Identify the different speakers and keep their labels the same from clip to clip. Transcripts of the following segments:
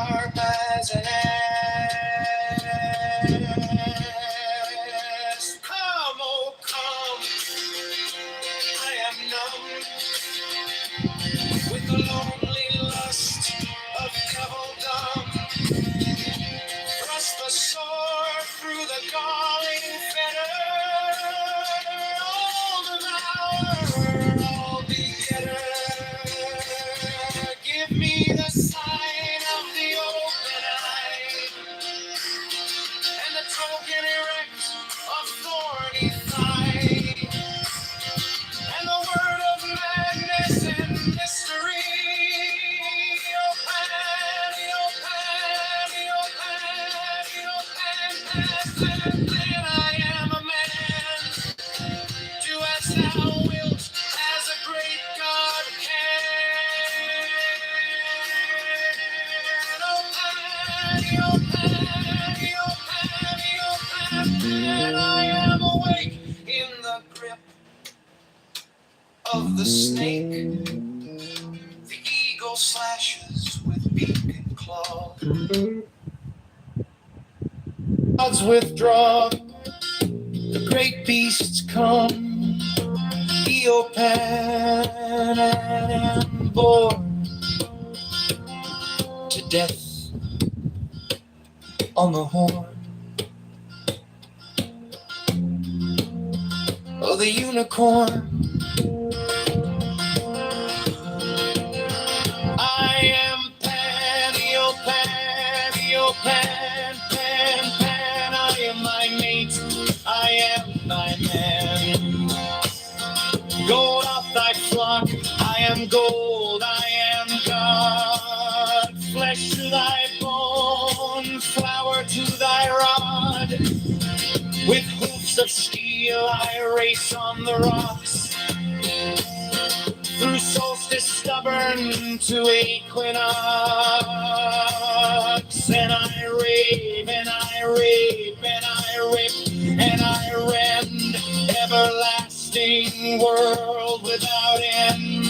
Speaker 1: sharp as an ass. Come, oh come, I am numb with the lonely lust of devildom. Thrust the sword through the galling fetter, all devourer, all begetter. Give me the sign of the open eye, and the token erect of thorny thigh, and the word of madness and mystery. And I am a man. Do as thou wilt, as a great God can. Oh, Patty, oh, Patty, oh, Patty, oh, Patty, and I am awake in the grip of the snake. The eagle slashes with beak and claw. Gods withdraw, the great beasts come. Eopan and born to death on the horn of the unicorn. I am Pan, Eopan, Eopan, Pan, Pan. I am thy mate, I am thy man. Gold off thy flock, I am gold, I am God. Flesh to thy bone, flour to thy rod. With hoofs of steel I race on the rocks, through solstice stubborn to equinox. And I rave, and I rape, and I rip, and I rend everlasting world without end.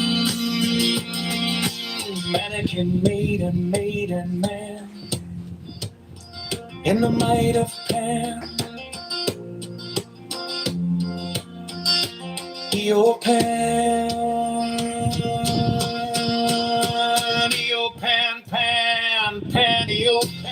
Speaker 1: Mannequin, maiden, maiden, man, in the might of Pan. Eopan, Eopan, Pan, Pan, Eopan.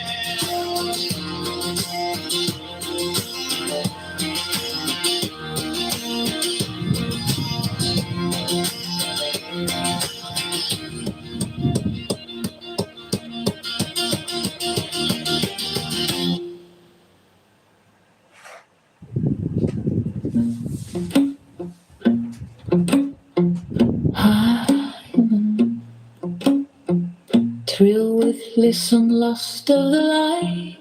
Speaker 2: Thrill with lissome lust of the light.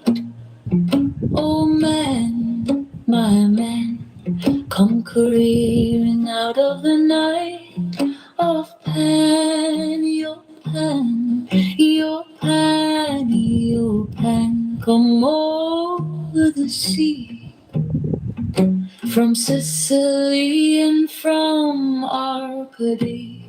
Speaker 2: Oh man, my man, come careering out of the night of Pan, your Pan, your Pan, your Pan. Come over the sea, from Sicily and from Arcady.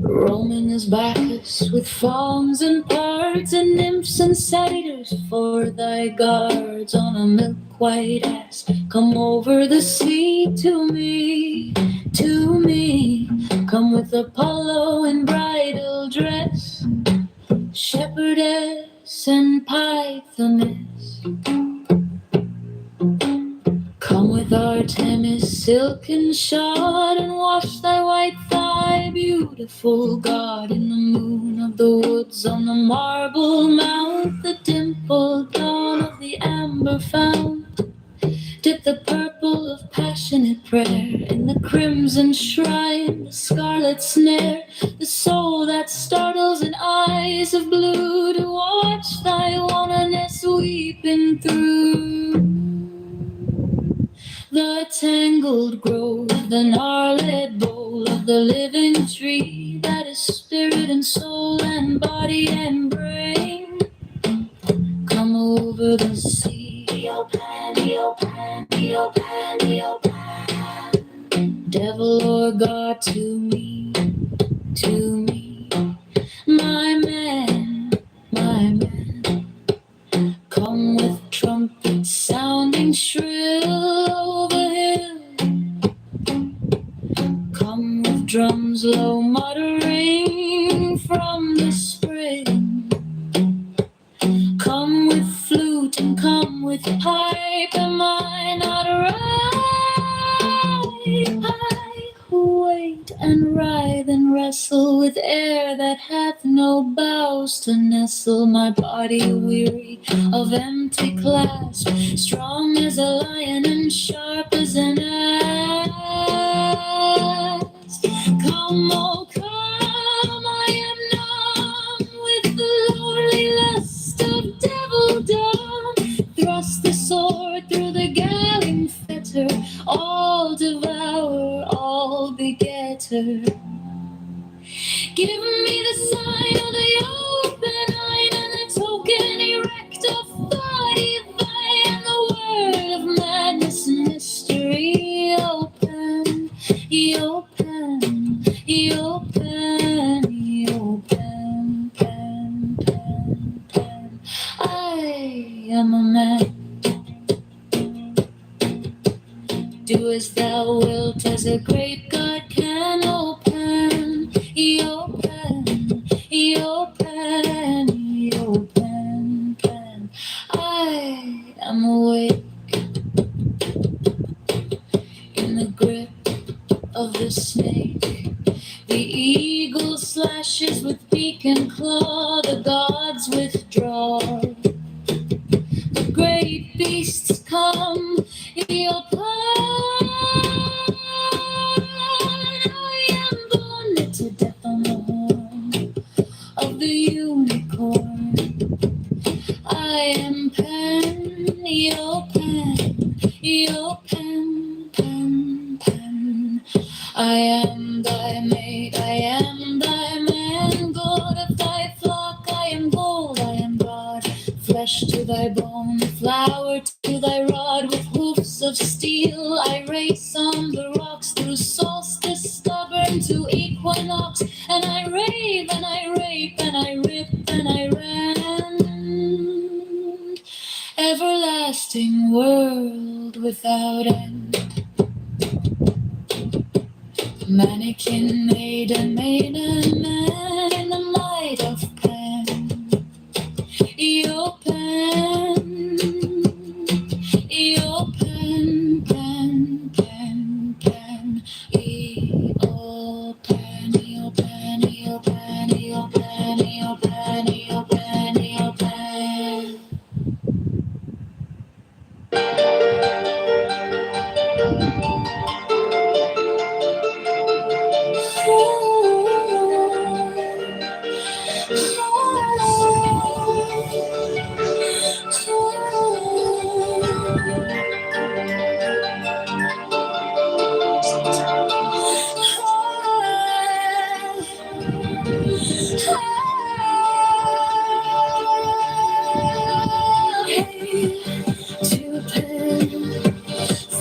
Speaker 2: Roaming as Bacchus with fauns and pards and nymphs and satyrs for thy guards on a milk-white ass. Come over the sea to me, to me. Come with Apollo in bridal dress, shepherdess and pythoness. Come with Artemis, silken shod, and wash thy white thigh, beautiful God, in the moon of the woods, on the marble mount, the dimpled dawn of the amber fount. Dip the purple of passionate prayer in the crimson shrine, the scarlet snare, the soul that startles in eyes of blue, to watch thy wantonness weeping through the tangled grove, the gnarled bole of the living tree that is spirit and soul and body and brain. Come over the sea, Eopan, Eopan, Eopan, Eopan. Devil or God to me, my man. air that hath no boughs to nestle my body weary of empty clasp, strong as a lion and sharp as an axe. Come, oh come, I am numb with the lonely lust of devildom. Thrust the sword through the galling fetter, all devourer, all begetter. Give me the sign of the open eye and the token erect of body thine, and the word of madness and mystery. Open, open, open, open, pen, pen, pen. I am a man. Do as thou wilt, as a great God can. Open, open, open, open, pen. I am awake in the grip of the snake. The eagle slashes with beak and claw, the gods withdraw. The great beasts come, your plan. I am born to death on the horn of the unicorn. I am pen, your pen, your pen, pen, pen. I am thy mate, I am thy man, God of thy flock, I am gold, I am God. Flesh to thy bone, flower to thy rod, with hoofs of steel I race on the rocks, through solstice stubborn to equinox, and I rave and I rape and I rip and I rend. Everlasting world without end. Mannequin, maiden, maiden, man in the might of pen. Your pen, your pen, pen, pen, pen. Your pen, your pen, your pen, your pen, your pen, your pen, your pen.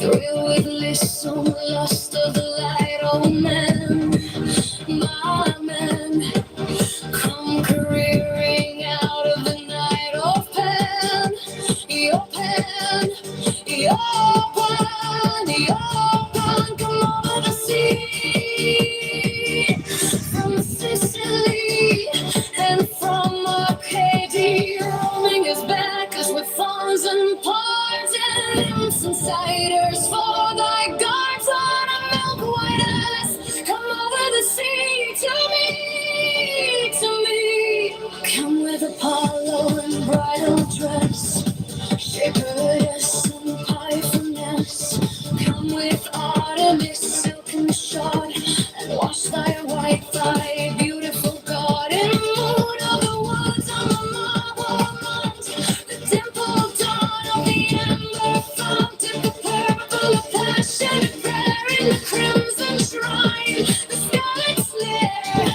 Speaker 2: Thrill with listen, lust of the light, oh man, my man, come careering out of the night of pen, your pen, your pen, your pen, come over the sea, from Sicily and from Arcadia, roaming his backers with fawns and pawns and ciders for thy guards on a milk white ass. Come over the sea to me, to me. Come with Apollo and bridal dress, shepherdess and pythoness. Come with Artemis, silken shod, and wash thy white thigh, beautiful God. In moon of the woods on the marble mount, the dimpled dawn of the ember fount, in the purple of passion and prayer, in the crimson shrine, the scarlet slayer,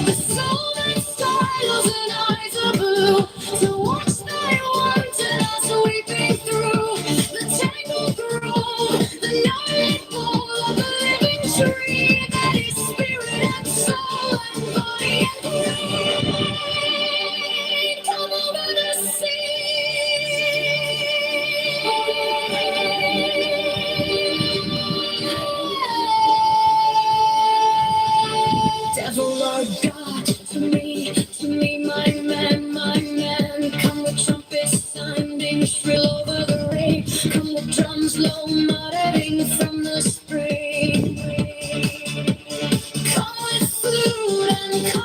Speaker 2: the soul that styles and eyes are blue, to watch thy wanton us weeping through the tangled grove, the night bowl of the living tree, that is spirit and soul and body and brain. Come over the sea. Devil or God, to me, my man, come with trumpets sounding shrill over the rain, come with drums low muttering from the spring, come with flute and come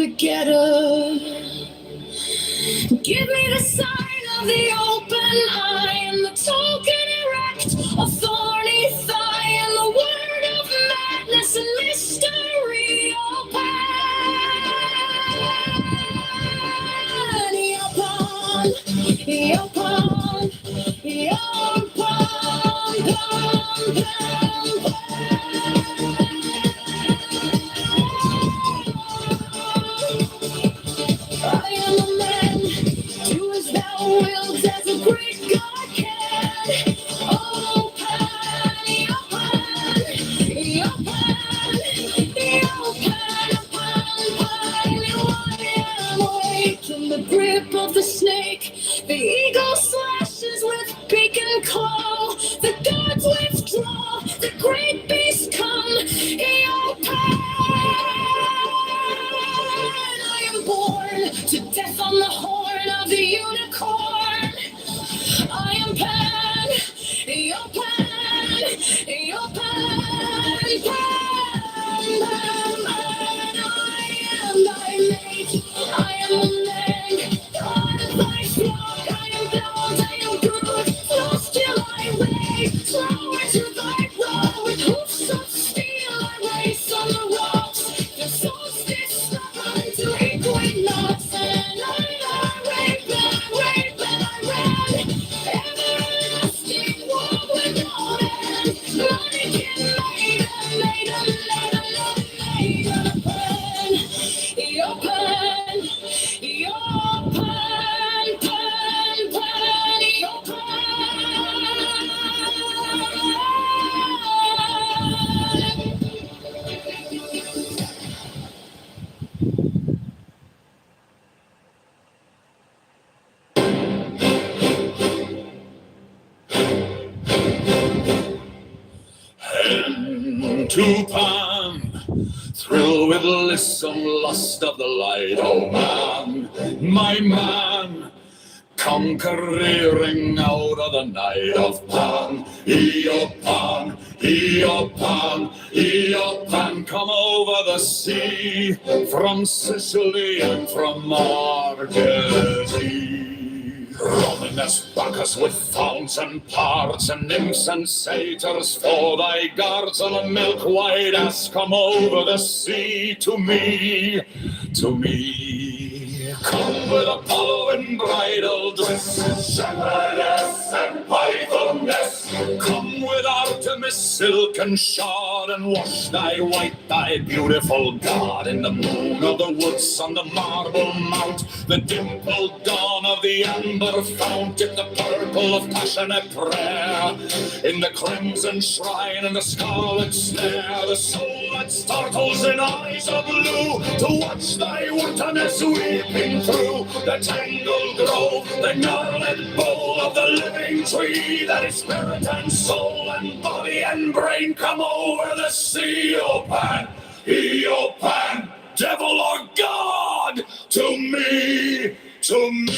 Speaker 2: together. Give me the sign of the open eye and the token erect, a thorny thigh and the word of madness and mystery. Oh, pan, your pan, your pan, your pan, pan, I am a man, do as thou wilt, as a great God can. Oh, pan, your pan, your pan, your pan, pan, I am awake from the grip of the snake. The eagle slashes with beak and claw. The gods withdraw, the great beasts come. Your pan, I am born to death on the horn of the unicorn. I am Pan, your Pan, your Pan, Pan, Pan, I am thy mate, I am a man, God of thy flock, I am bound, I am good, lost till I wait, slow into thy brow, with hoofs of steel I race on the rocks, the solstice stubborn to equinox, and I rape and I rape and I ran, everlasting war without end, Monica maiden, pan, your pan, pan, pan, your
Speaker 1: To Pan, thrill with lissome lust of the light, oh man, my man, come careering out of the night of Pan, Eopan, Eopan, Eopan, come over the sea, from Sicily and from Marquette. Romanus Bacchus with founts and parts and nymphs and satyrs for thy guards, and a milk-white ass come over the sea to me, to me. Come with Apollo in bridal dress, shepherdess and pythoness. Come with Artemis silk and shod, and wash thy white, thy beautiful God, in the moon of the woods on the marble mount, the dimpled dawn of the amber fount, in the purple of passionate prayer, in the crimson shrine and the scarlet snare, the soul that startles in eyes of blue, to watch thy wantonness weeping through the tangled grove, the gnarled bowl of the living tree, that is spirit and soul and body and brain come over the sea, O Pan, Eopan, devil or God, to me, to me.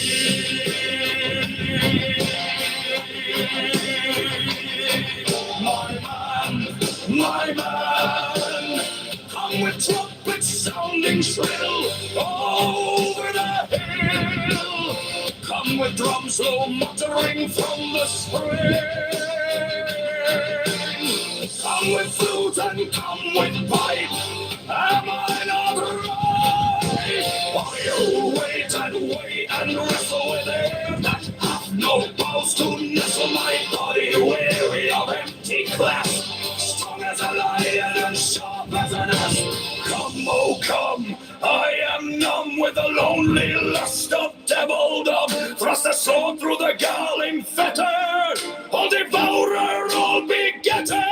Speaker 1: My man, come with trumpets sounding shrill over the hill. Come with drums low muttering from the spring. Come with flute and come with pipe. Am I not right? Or you wait and wrestle with air that hath no bows to nestle my body, weary of empty clasp, strong as a lion and sharp as an asp. Come, oh come, I am numb with the lonely lust of deviledom. Thrust a sword through the galling fetter, all devourer, all begetter.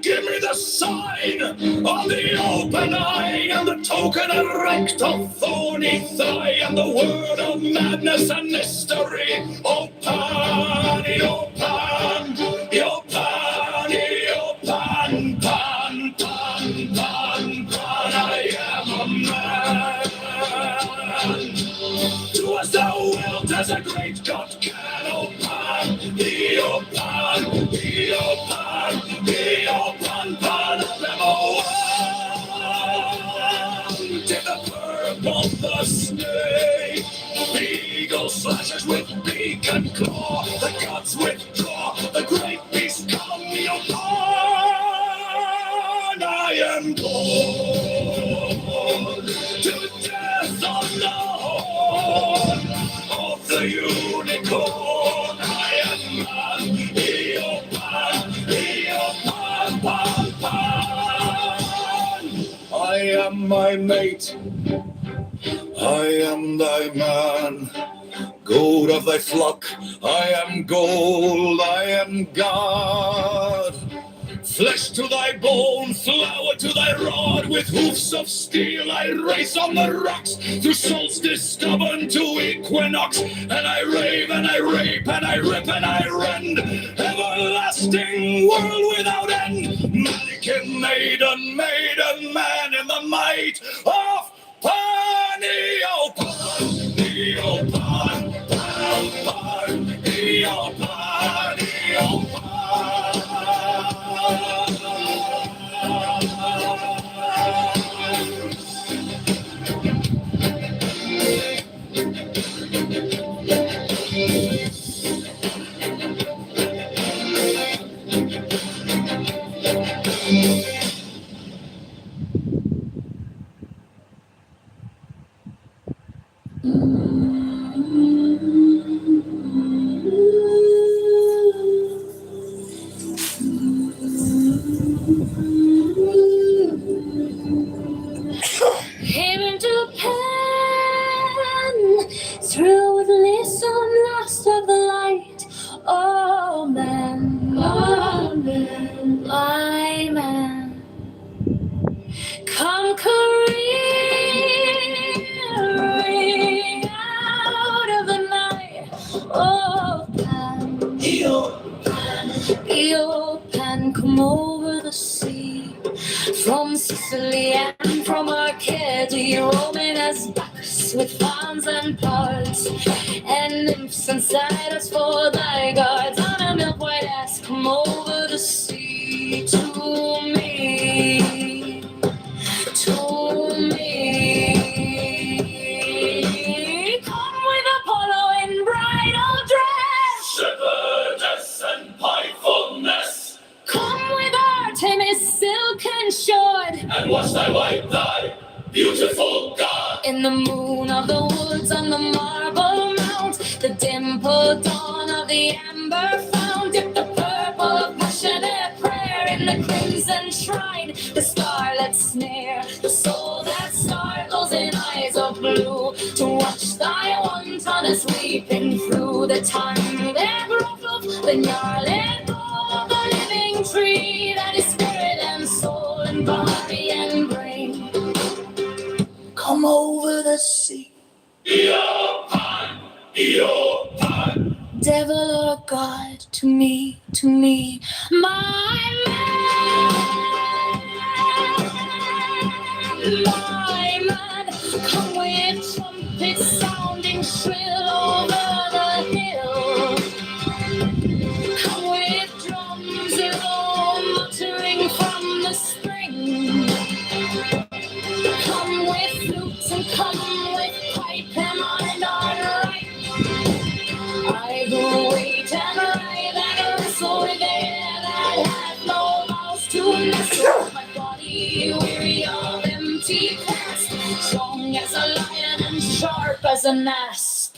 Speaker 1: Give me the sign of the open eye, and the token erect of thorny thigh, and the word of madness and mystery. O Pan, O Pan, O Pan, O Pan, Pan, Pan, Pan, Pan, I am a man. Do as thou wilt, as a great God can, O Pan, O Pan, O Pan, O Pan, Pan of them all. am my mate, I am thy man. Goat of thy flock, I am gold, I am God. Flesh to thy bone, flour to thy rod, with hoofs of steel I race on the rocks, through solstice stubborn to equinox, and I rave and I rape and I rip and I rend, everlasting world without end, mannequin maiden, maiden man in the might of Pan, Pan,
Speaker 2: Here in Japan, through with listen last of the light. Oh man, my man, conquering out of the night. Oh Pan, Pan, come over the sea. From Sicily and from Arcadia, roaming as bucks with fawns and pards, and nymphs and satyrs for thy guards. On a milk white ass, come over the sea to me, to me. Come with Apollo in bridal dress,
Speaker 1: shepherdess and pipefulness,
Speaker 2: come with Artemis silken shod,
Speaker 1: and wash thy white thigh, beautiful God.
Speaker 2: In the moon of the woods on the marble mount, the dimpled dawn of the amber fount, dip the purple of passionate prayer in the crimson shrine, the starlit snare, the soul that startles in eyes of blue, to watch thy wantonness weeping through the time that ruffled the gnarled bole of the living tree, that is spirit and soul and body and brain. Come over the sea,
Speaker 1: Pan,
Speaker 2: devil or God, to me, my man, come with trumpets sounding shrill over the hill, come with drums low muttering from the spring, come with flutes and come with pipe and iron right. I who wait and ride and wrestle with air that had no mouth to nestle, my body weary of empty past, strong as a lion and sharp as an asp.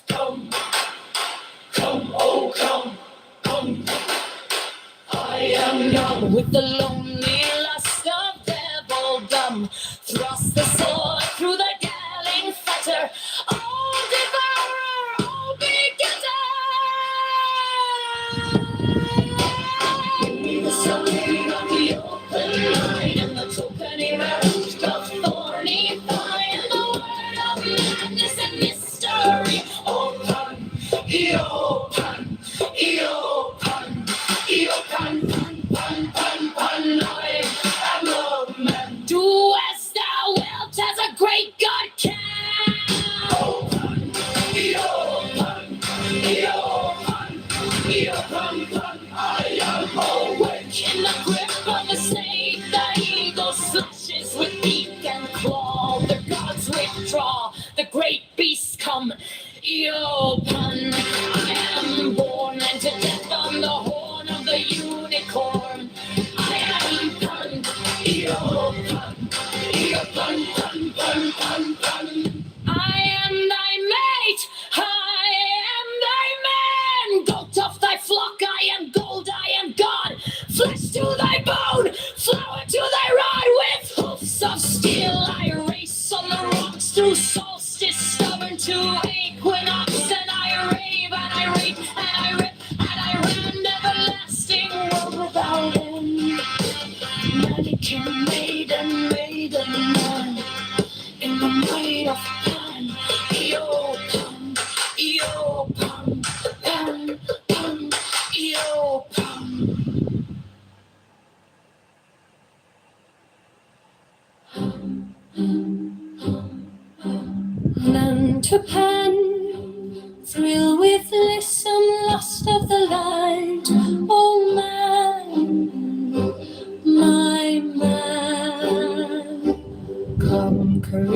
Speaker 1: come, oh come, I am young.
Speaker 2: With the lonely lust of devildom, thrust the sword through the galling fetter, oh devourer, oh begetter.
Speaker 1: The sunlight of the open night, and the tokening marriage of thorny vine,
Speaker 2: And the word of madness and mystery,
Speaker 1: oh Pan, I am the man.
Speaker 2: do as thou wilt, as a great God can.
Speaker 1: Oh Pan, I am awake.
Speaker 2: In the grip of the snake, the eagle slashes with beak and claw. The gods withdraw, the great beasts come. Eopan, I am born, and to death on the horn of the unicorn. I am Pan,
Speaker 1: Eopan.
Speaker 2: I am thy mate, I am thy man. Goat of thy flock, I am gold, I am God. Flesh to thy to Pan, thrill with lissome lust of the light. Oh man, my man, come careering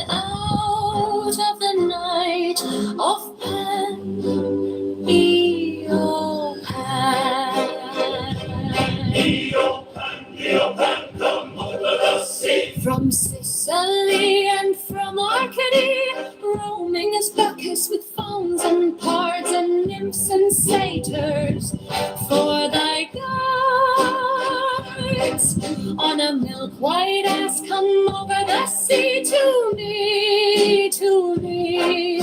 Speaker 2: out of the night of Pan, Eopan, come over the sea. From Sicily and from Arcady, roaming as Bacchus with fauns and pards and nymphs and satyrs, for thy guards on a milk-white ass come over the sea to me, to me.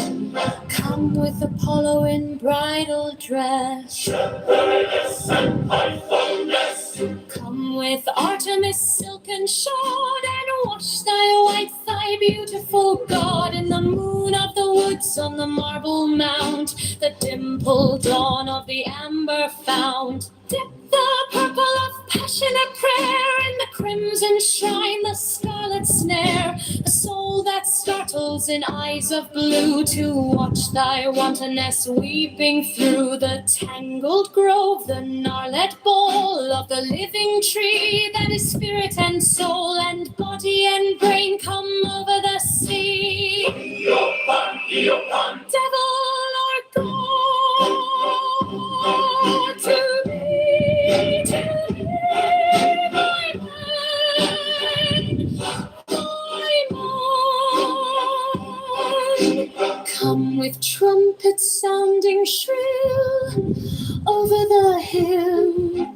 Speaker 2: Come with Apollo in bridal dress, Shepherdess and pythoness. Come with Artemis silken shod, and wash thy white thigh, beautiful God, in the moon of the woods on the marble mount, the dimpled dawn of the amber fount. Dip the purple of passionate prayer in the crimson shrine, the scarlet snare, the soul that startles in eyes of blue, to watch thy wantonness weeping through the tangled grove, the gnarled bole of the living tree that is spirit and soul and body and brain come over the sea. Eopan, Eopan, devil or God, to me, my man. Come with trumpets sounding shrill over the hill.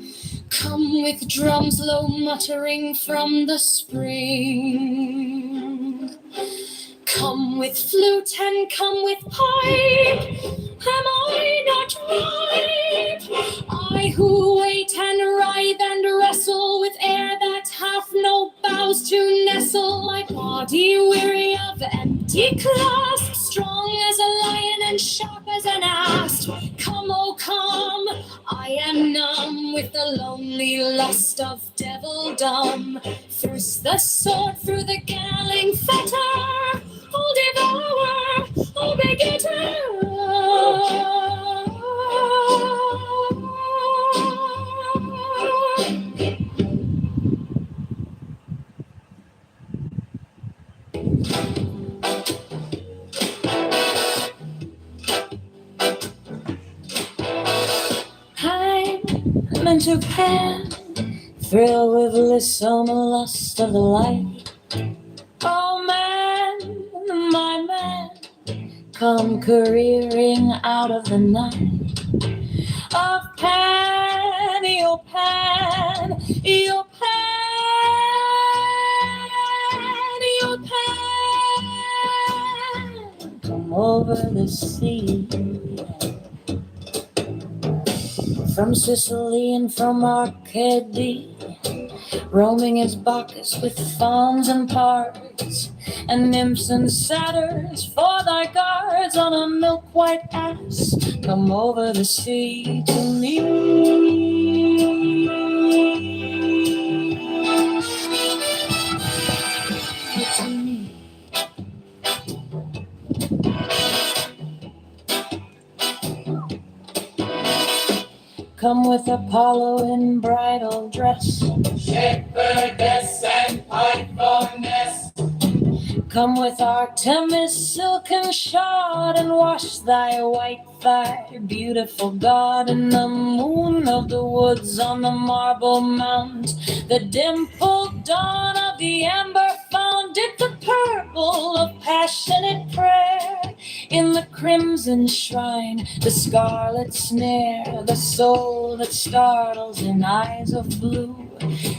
Speaker 2: Come with drums low muttering from the spring. Come with flute and come with pipe. Am I not ripe? I who wait and writhe and wrestle with air that hath no boughs to nestle, my body weary of empty clasp, strong as a lion and sharp as an asp. Come, oh come, I am numb with the lonely lust of devildom. Thrust the sword through the galling fetter, oh devourer, oh begetter. I'm in Japan, thrill with lissome lust of the light. Oh man, my man, come careering out of the night of Pan, Eopan, Eopan, Eopan. Come over the sea. From Sicily and from Arcady, roaming as Bacchus with fauns and pards, and nymphs and satyrs for thy guards on a milk-white ass. Come over the sea to me. To me. Come with Apollo in bridal dress, shepherdess and pythoness. Come with Artemis silken shod, and wash thy white thigh, beautiful God, in the moon of the woods on the marble mount, the dimpled dawn of the amber fount. Dip the purple of passionate prayer in the crimson shrine, the scarlet snare, the soul that startles in eyes of blue,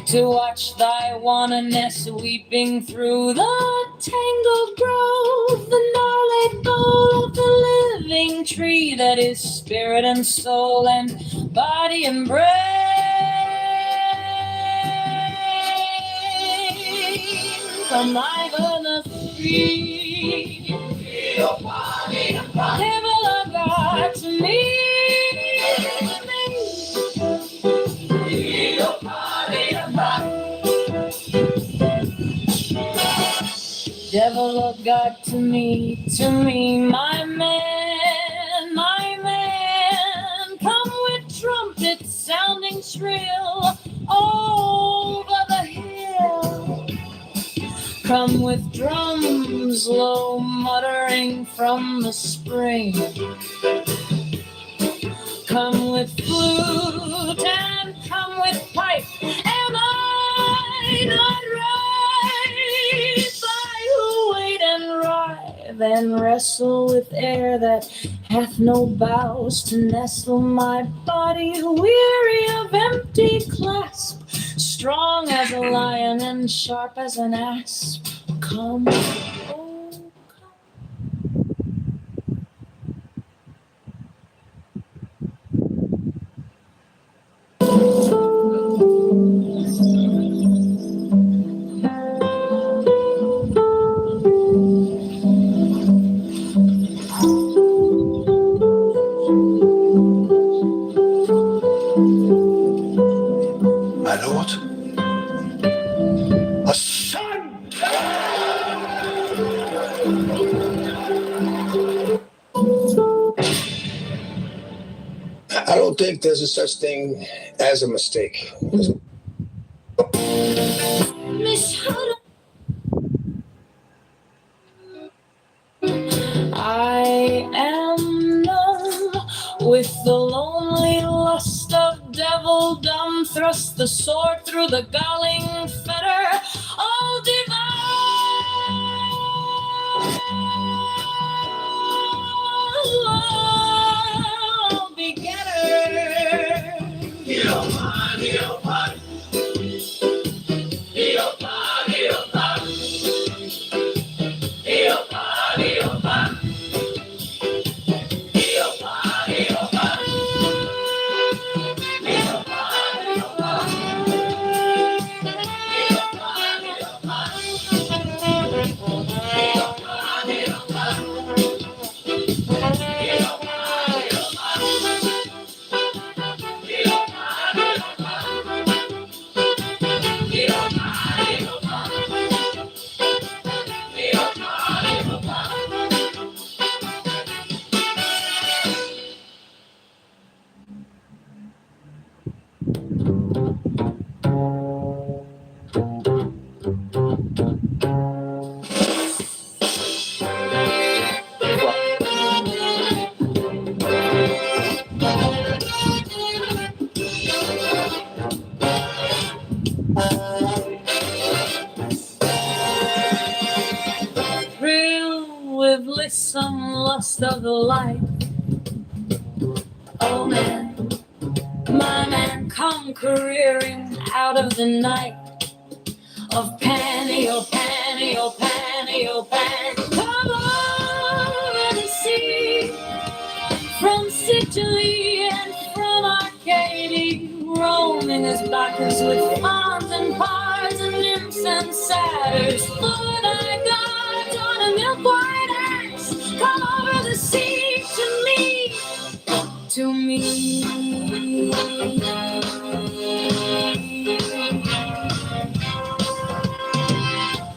Speaker 2: to watch thy wantonness weeping through the tangled grove, the gnarled bole of the living tree that is spirit and soul and body and brain. Come over the sea, devil of God to me. God, to me, my man, my man. Come with trumpets sounding shrill over the hill. Come with drums low muttering from the spring. Come with flute and come with pipe. Am I not right? I who wait and writhe and wrestle with air that hath no boughs to nestle my body, weary of empty clasp, strong as a lion and sharp as an asp. Come, oh,
Speaker 1: My lord, a son! I don't think there's a such thing as a mistake.
Speaker 2: I am numb with the lonely lust of devildom. Thrust the sword through the galling fetter. Oh, divine begetter. Heal man, heal man. Heal man, heal man. Heal man, heal man. With lissome lust of the light. Oh man, my man, come careering out of the night of panty, oh panty, oh panty, oh panty. Come over the sea, from Sicily and from Arcady, roaming as backers with fawns and pards and nymphs and satyrs. For thy gods on a milk white axe, come over the sea to me, to me.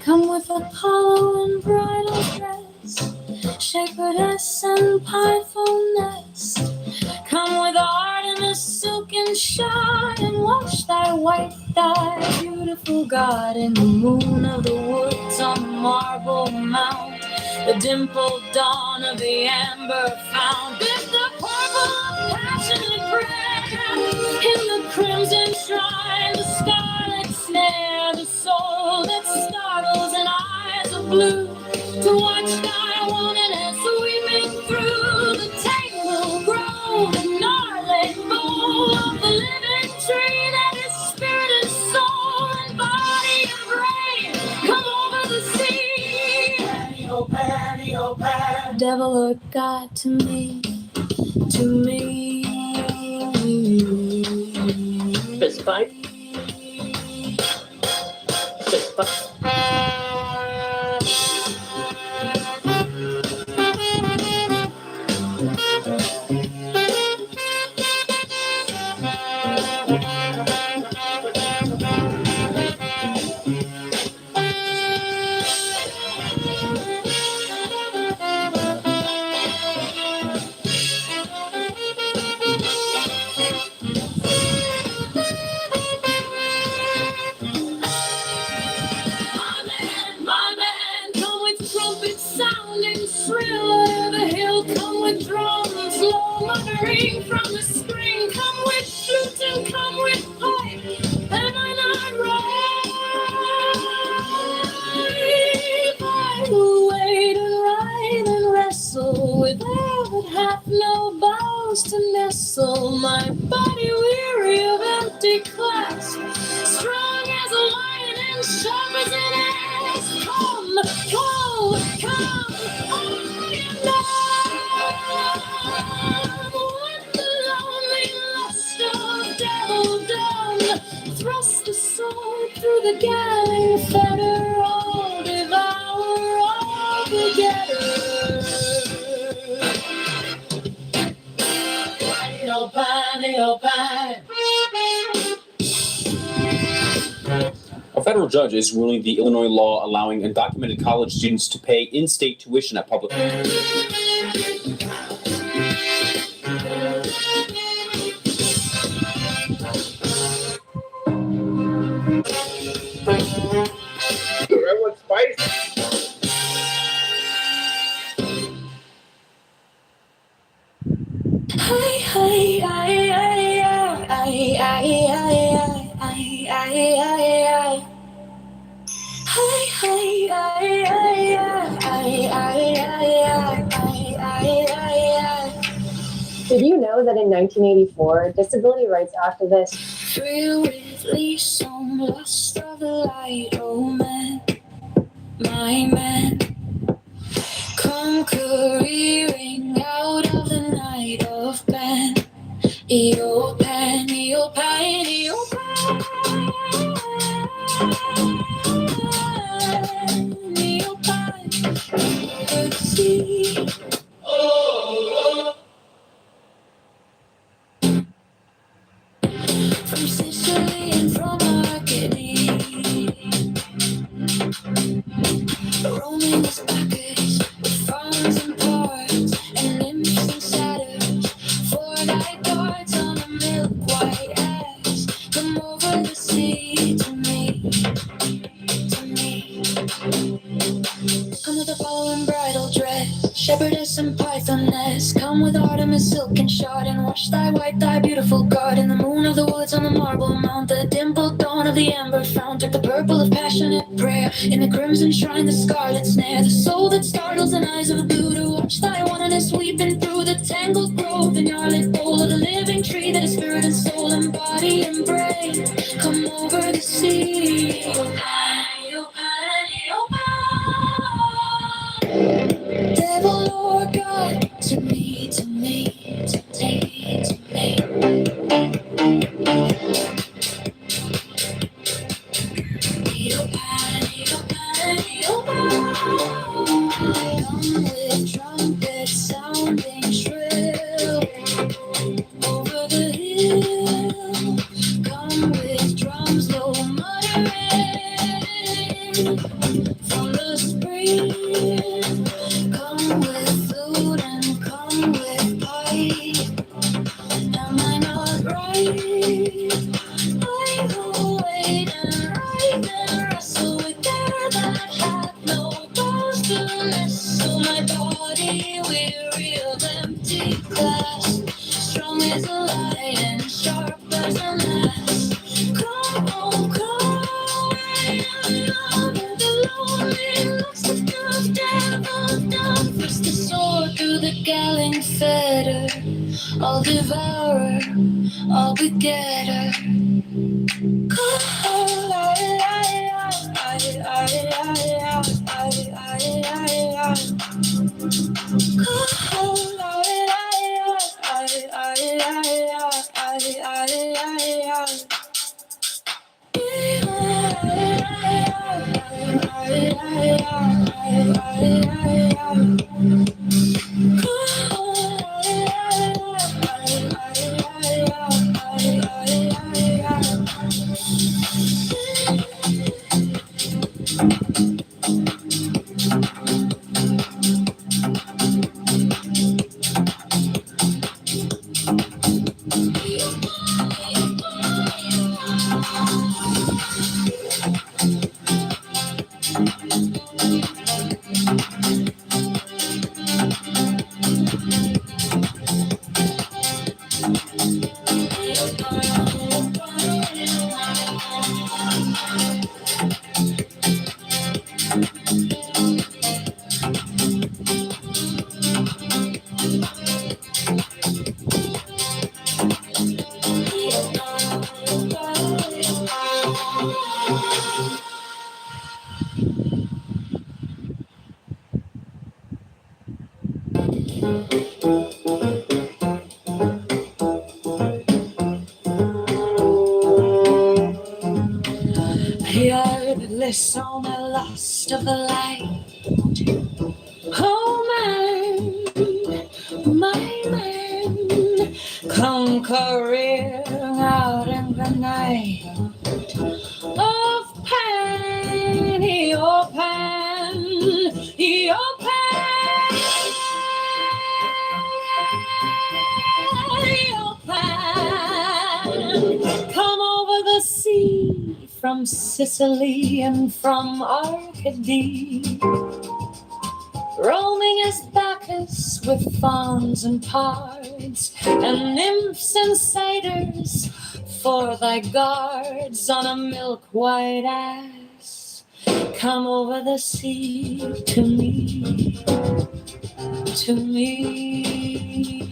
Speaker 2: Come with Apollo and bridal dress, shepherdess and pythoness. Come with Artemis, silken shod, and wash thy white thigh, beautiful God, in the moon of the woods on the marble mount, the dimpled dawn of the amber fount. With the purple of passionate prayer, in the crimson shrine, the scarlet snare, the soul that startles in eyes of blue, to watch thy loneliness weeping through the tangled grove and gnarly bowl of the living tree that is spirit and soul and body and brain. Come over the sea. Panty, oh panty, oh panty. Devil or God, to me, to me.
Speaker 3: Fist fight. Fist fight.
Speaker 2: sing from the spring. Come with flute and come with pipe. Am I not right? I will wait and ride and wrestle with all that hath no boughs to nestle. My body weary of empty clasp, strong as a lion and sharp as an axe. Come, come, come, I am done with the lonely lust of devildom. Thrust the sword through the galling fetter, all devour, all together. Oh, pine, oh, pine.
Speaker 4: A federal judge is ruling the Illinois law allowing undocumented college students to pay in-state tuition at public.
Speaker 5: Everyone's spicy.
Speaker 6: Did you know that in 1984, disability rights activist
Speaker 2: Thrill with leash some lust of the light, oh man, my man, come careering out of the night of pan, eo pan, eo pan, eo pan, eo pan, over the sea. From Sicily and from Arcady, roaming his pockets with farms and parks and nymphs and satyrs, four-eyed guards on a milk-white ass. Come over the sea to me, to me. Come with Apollo and bridal dress, shepherdess and pythoness. Come with Artemis, silk and shod, and wash thy white, thy beautiful garden. The moon of the woods on the marble mount, the dimpled dawn of the amber fount, took the purple of passionate prayer. In the crimson shrine, the scarlet snare, the soul that startles and eyes of blue, to watch thy oneness weeping through the tangled grove, the gnarled bowl of the living tree that is spirit and soul and body and brain. Come over the sea. Devil or God, to me, to me, to me, to me. Come with trumpets sounding shrill over the hill. Come with drums low muttering from the spring. Come with flute and come with pipe. Am I not right? I will wait and ride and wrestle with air that hath no bones to nestle. My body weary of empty glass, strong as a lion, sharp as an axe. Come, oh, come, and the lonely looks of devil down. Thrust the sword through the galling fetter, I'll devour her, I'll beget her. Regardless on the lust of the light. Oh man, my man, come careering out in the night of pan, your pan, your pan, your pan. Come over the sea from Sicily and from Arcady, roaming as Bacchus with fawns and pards and nymphs and satyrs for thy guards on a milk-white ass. Come over the sea to me, to me.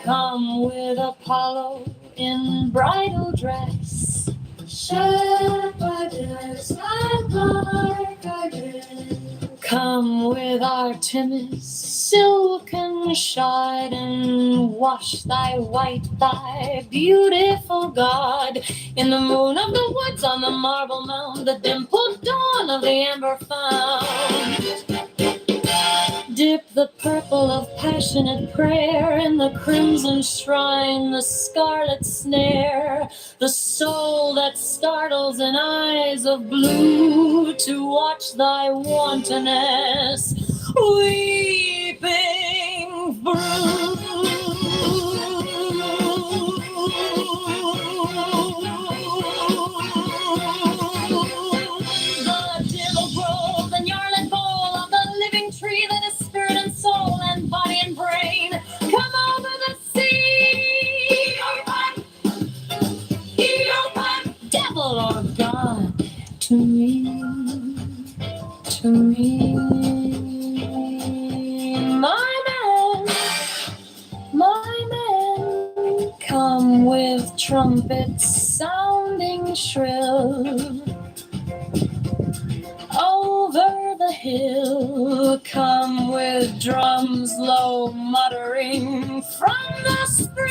Speaker 2: Come with Apollo in bridal dress, shepherdess and margaret. Come with Artemis, silken shod, and wash thy white thigh, beautiful God, in the moon of the woods, on the marble mound, the dimpled dawn of the amber found. Dip the purple of passionate prayer in the crimson shrine, the scarlet snare, the soul that startles in eyes of blue to watch thy wantonness weeping through. The dim grove and yarlet bowl of the living tree that is spirit and soul and body and brain. Come over the sea, devil or God, to me, to me. My man, come with trumpets sounding shrill. Over the hill, come with drums low muttering from the spring.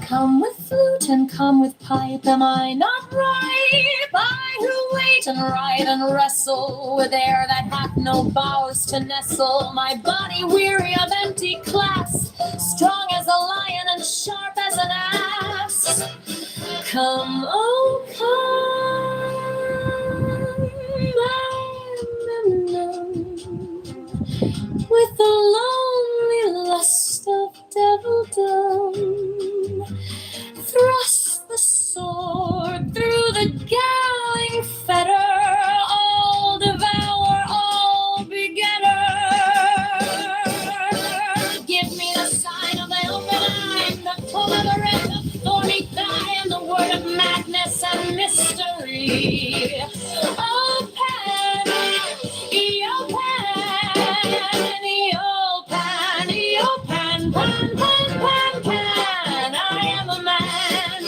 Speaker 2: Come with flute and come with pipe, am I not ripe? I who wait and ride and wrestle with air that hath no boughs to nestle, my body weary of empty clasp, strong as a lion and sharp as an ass. Come, oh come, with the lonely lust of devildom, thrust the sword through the galling fetter, all devour, all begetter. Give me the sign of the open eye, the pull of the red, the thorny thigh, and the word of madness and mystery. Oh, Pan, oh, Pan, oh, Pan, oh, Pan, Pan, Pan, Pan, Pan, I am a man.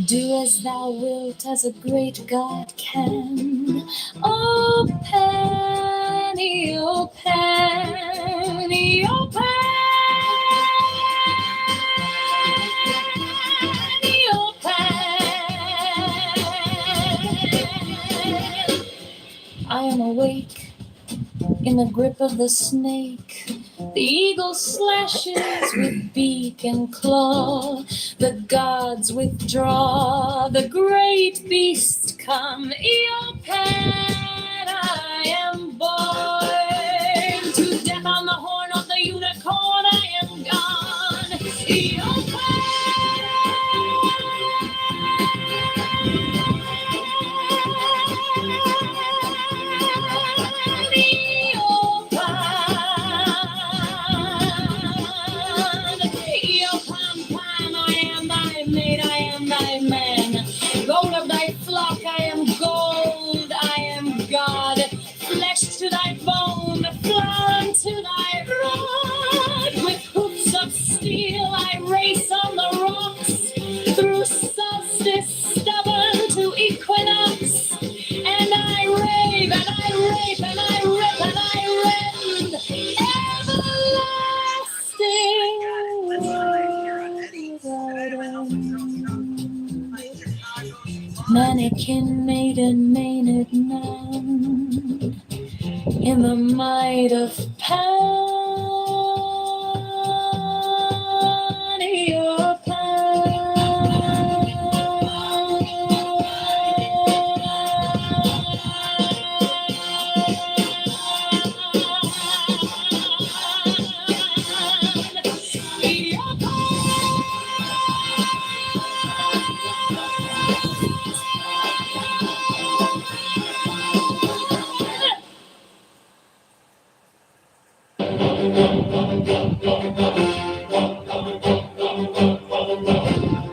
Speaker 2: Do as thou wilt, as a great God can. Oh, Penny, oh, Penny, oh, Penny, oh, Penny. I am awake in the grip of the snake. The eagle slashes with beak and claw. The gods withdraw. The great beast come. Eopan, I am born. To death on the horn of the unicorn, I am gone. Eopan. mannequin maiden, maynard man, in the might of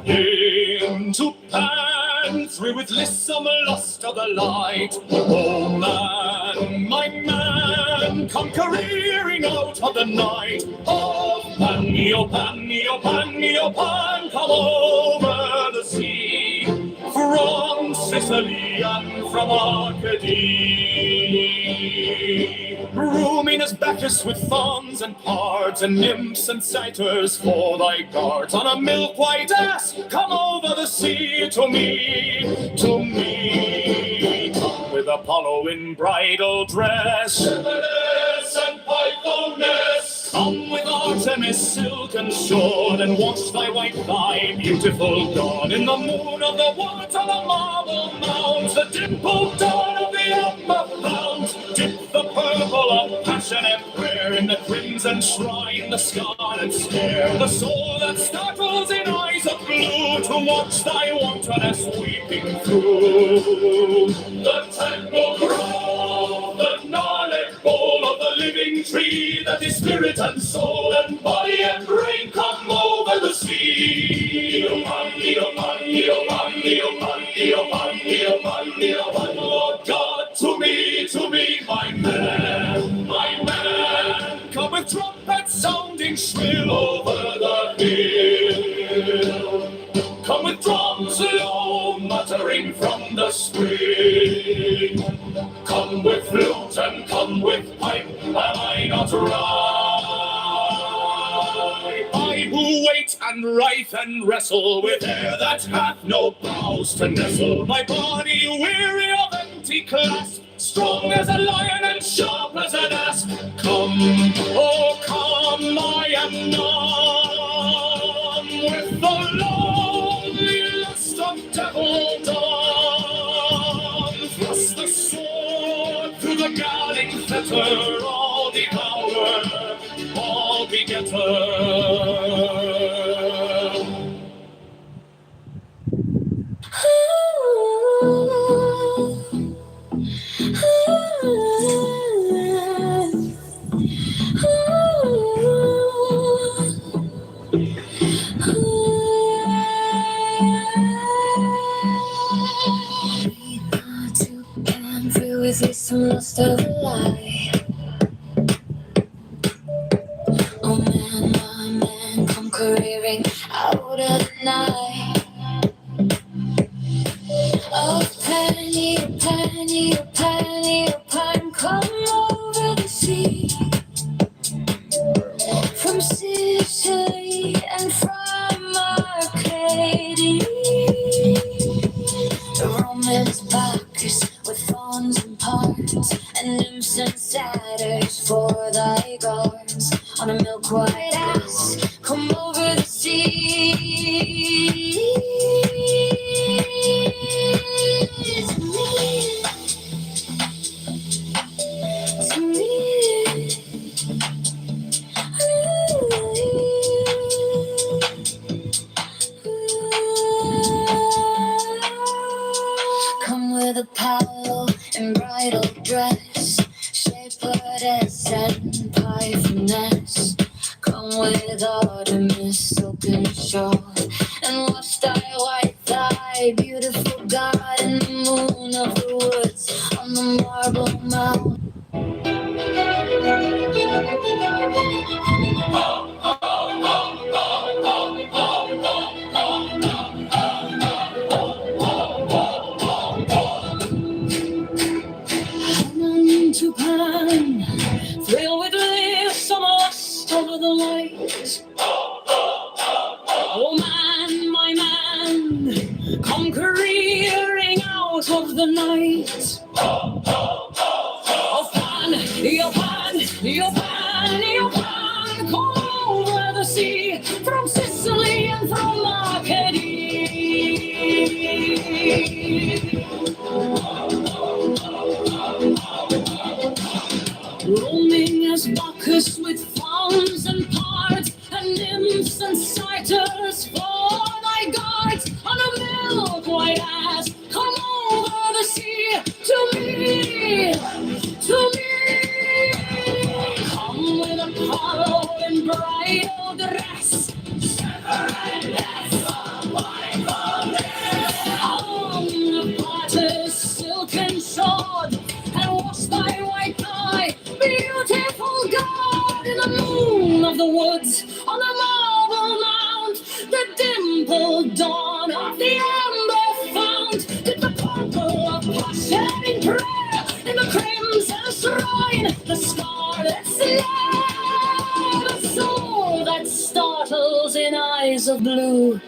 Speaker 1: Into Pan, through with lissom lost of the light. Oh man, my man, come careering out of the night. Oh Pan, oh Pan, oh Pan, oh Pan, come over the sea. From Sicily and from Arcady. Rooming as Bacchus with fauns and pards, and nymphs and satyrs for thy guards. On a milk-white ass, come over the sea to me, to me. Come with Apollo in bridal dress, Shepherdess and Pythoness. Come with Artemis silken shod, and wash thy white thigh, beautiful God. In the moon of the woods on the marble mounds, the dimpled dawn of the amber fount. Dip the purple of passionate prayer in the crimson shrine, the scarlet stare. The soul that startles in eyes of blue, to watch thy wantonness weeping through. The tangled grove, the gnarled bole of the living tree, that is spirit and soul and body and brain, come over the sea. Lord God, to me, my man, come with trumpet sounding shrill over the hill. Come with drums low muttering from the spring. Come with flute and come with pipe, am I not right? I who wait and writhe and wrestle with air that hath no brows to nestle. My body weary of empty clasp, strong as a lion and sharp as an asp. Come, oh come, I am numb with the lonely lust of devil dawn. Thrust the sword through the guarding fetter, all devourer, all begetter.
Speaker 2: With some lust of a lie. Oh man, my man, come careering out of the night. Oh penny, oh penny, oh penny, oh pine, come over the sea. From Sicily and from Arcady. The Romans Bacchus with fawns and pards, and nymphs and satyrs for thy guards. On a milk-white ass, come over the sea. To me. Come with Apollo in bridal dress, shepherdess and pythoness. Come with Artemis silken shawl, and wash thy white thigh, beautiful God, in the moon of the woods on the marble mount. To Pan, thrill with lips on lost over the light. Oh man, my man, come career of the night. Oh, Pan, yo Pan, yo Pan, yo Pan, come over the sea from Sicily and from Arcady. Roaming as Bacchus with fauns and pards and nymphs and satyrs for thy guards on a milk white ass. Come over the sea to me, to me. Come with Apollo in bridal dress. On the potter's silken sword and wash thy white thigh, beautiful God, in the moon of the woods, on the marble mount, the dimpled dawn of the amber fount, did the purple of passion in prayer, in the crimson shrine, the scarlet snare, the soul that startles in eyes of blue,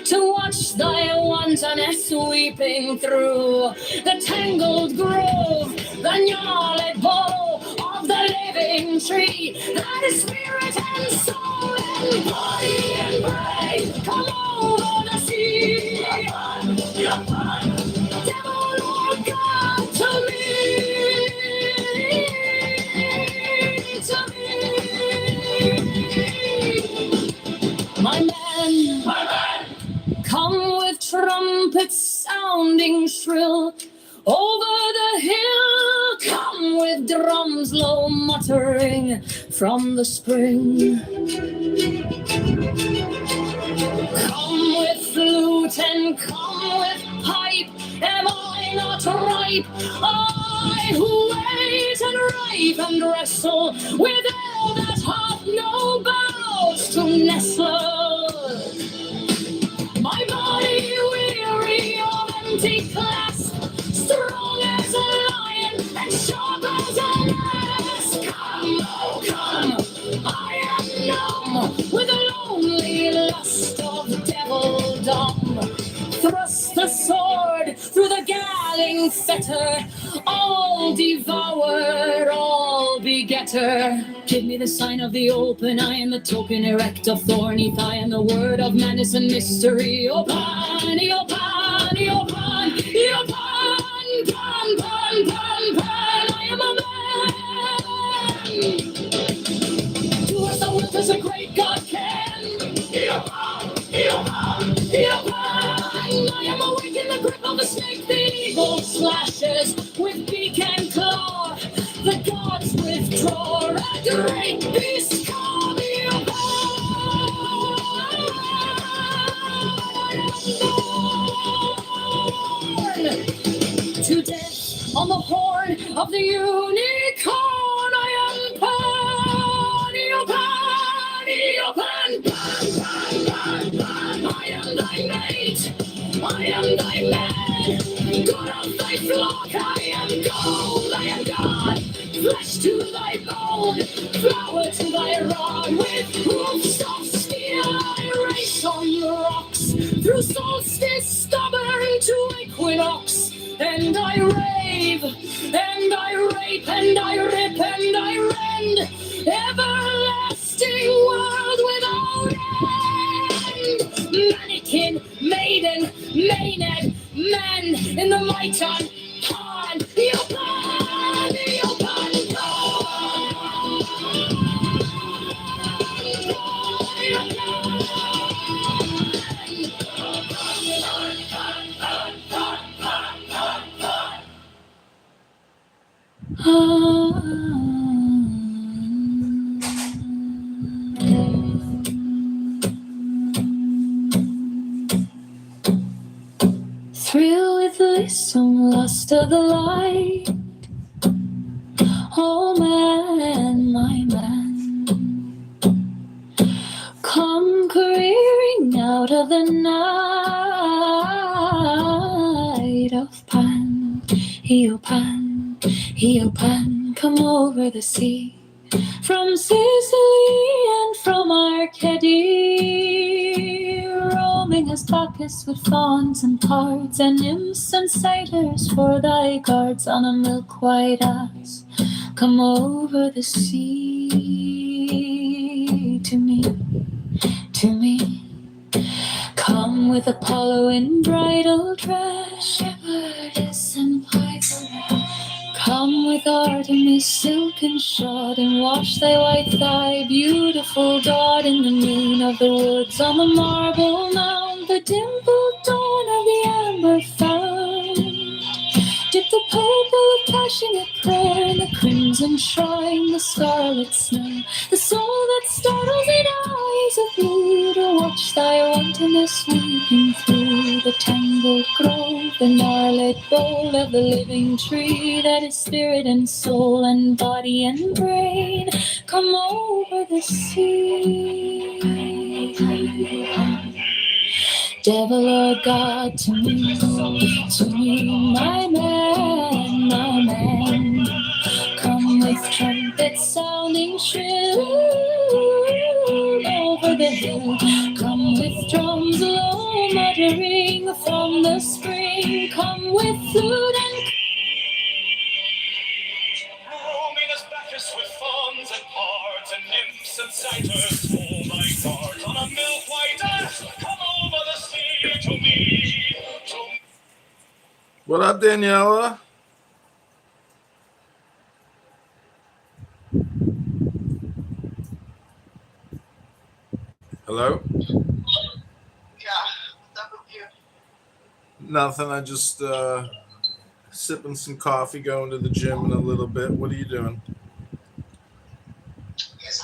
Speaker 2: to watch thy wantonness weeping through the tangled grove, the gnarled bough of the living tree, that is spirit and soul and body and brain. Come over the sea, devil or God, to me, my man. Come with trumpets sounding shrill over the hill. Come with drums low muttering from the spring. Come with flute and come with pipe. Am I not ripe? I who wait and ripe and wrestle with all that hath no boughs to nestle. My body weary of empty clasp, strong as a lion and sharp as an ass. Come, oh come, I am numb with the lonely lust of devildom. Thrust the sword through the galling fetter, all devourer, all begetter. Give me the sign of the open eye and the token erect of thorny thigh and the word of madness and mystery. O Pan, O Pan, O Pan, O Pan, Pan, Pan, Pan, Pan, I am a man. Do as thou wilt as a great God can. O Pan, O Pan, O Pan, I am awake in the grip of the snake. The eagle slashes with beak and claw. The gods withdraw, a great beast call me born. To death on the horn of the unicorn, I am Pan, O Pan, O Pan, Pan, Pan, Pan, Pan, I am thy mate, I am thy man. God of thy flock, I am gold, I am God. Flesh to thy bone, flower to thy rod. With hoofs of steel I race on the rocks, through solstice stubborn to equinox. And I rave, and I rape, and I rip, and I rend, everlasting world without end. Mannequin, maiden, maenad, man in the miton, Pan, yo Pan, yo Pan, thrill with listen, lust of the light. Oh man, my man, come careering out of the night of Pan, Eo Pan, Eo Pan, come over the sea. From Sicily and from Arcady, roaming sing as Bacchus with fawns and cards, and nymphs and satyrs for thy guards on a milk-white ass. Come over the sea to me, to me. Come with Apollo in bridal dress, shepherdess and piper. Come with Artemis, silken shod, and wash thy white thigh, beautiful God, in the moon of the woods, on the marble mound, the dimpled dawn of the amber found. Dip the purple of passionate prayer in the crimson shrine, the scarlet snow, the soul that startles in eyes of blue, to watch thy wantonness weeping through the tangled grove, the gnarled bole of the living tree that is spirit and soul and body and brain. Come over the sea. Devil or God, to me, my man, my man. Come with trumpets sounding shrill over the hill. Come with drums low muttering from the spring. Come with flute and
Speaker 1: Roaming as Bacchus with fawns and bards and nymphs and satyrs, oh my guards, on a milk-white ass, come over the sea to me.
Speaker 7: What up, Daniela? Hello?
Speaker 5: Yeah, what's up with you?
Speaker 7: Nothing. I just sipping some coffee, going to the gym in a little bit. What are you doing?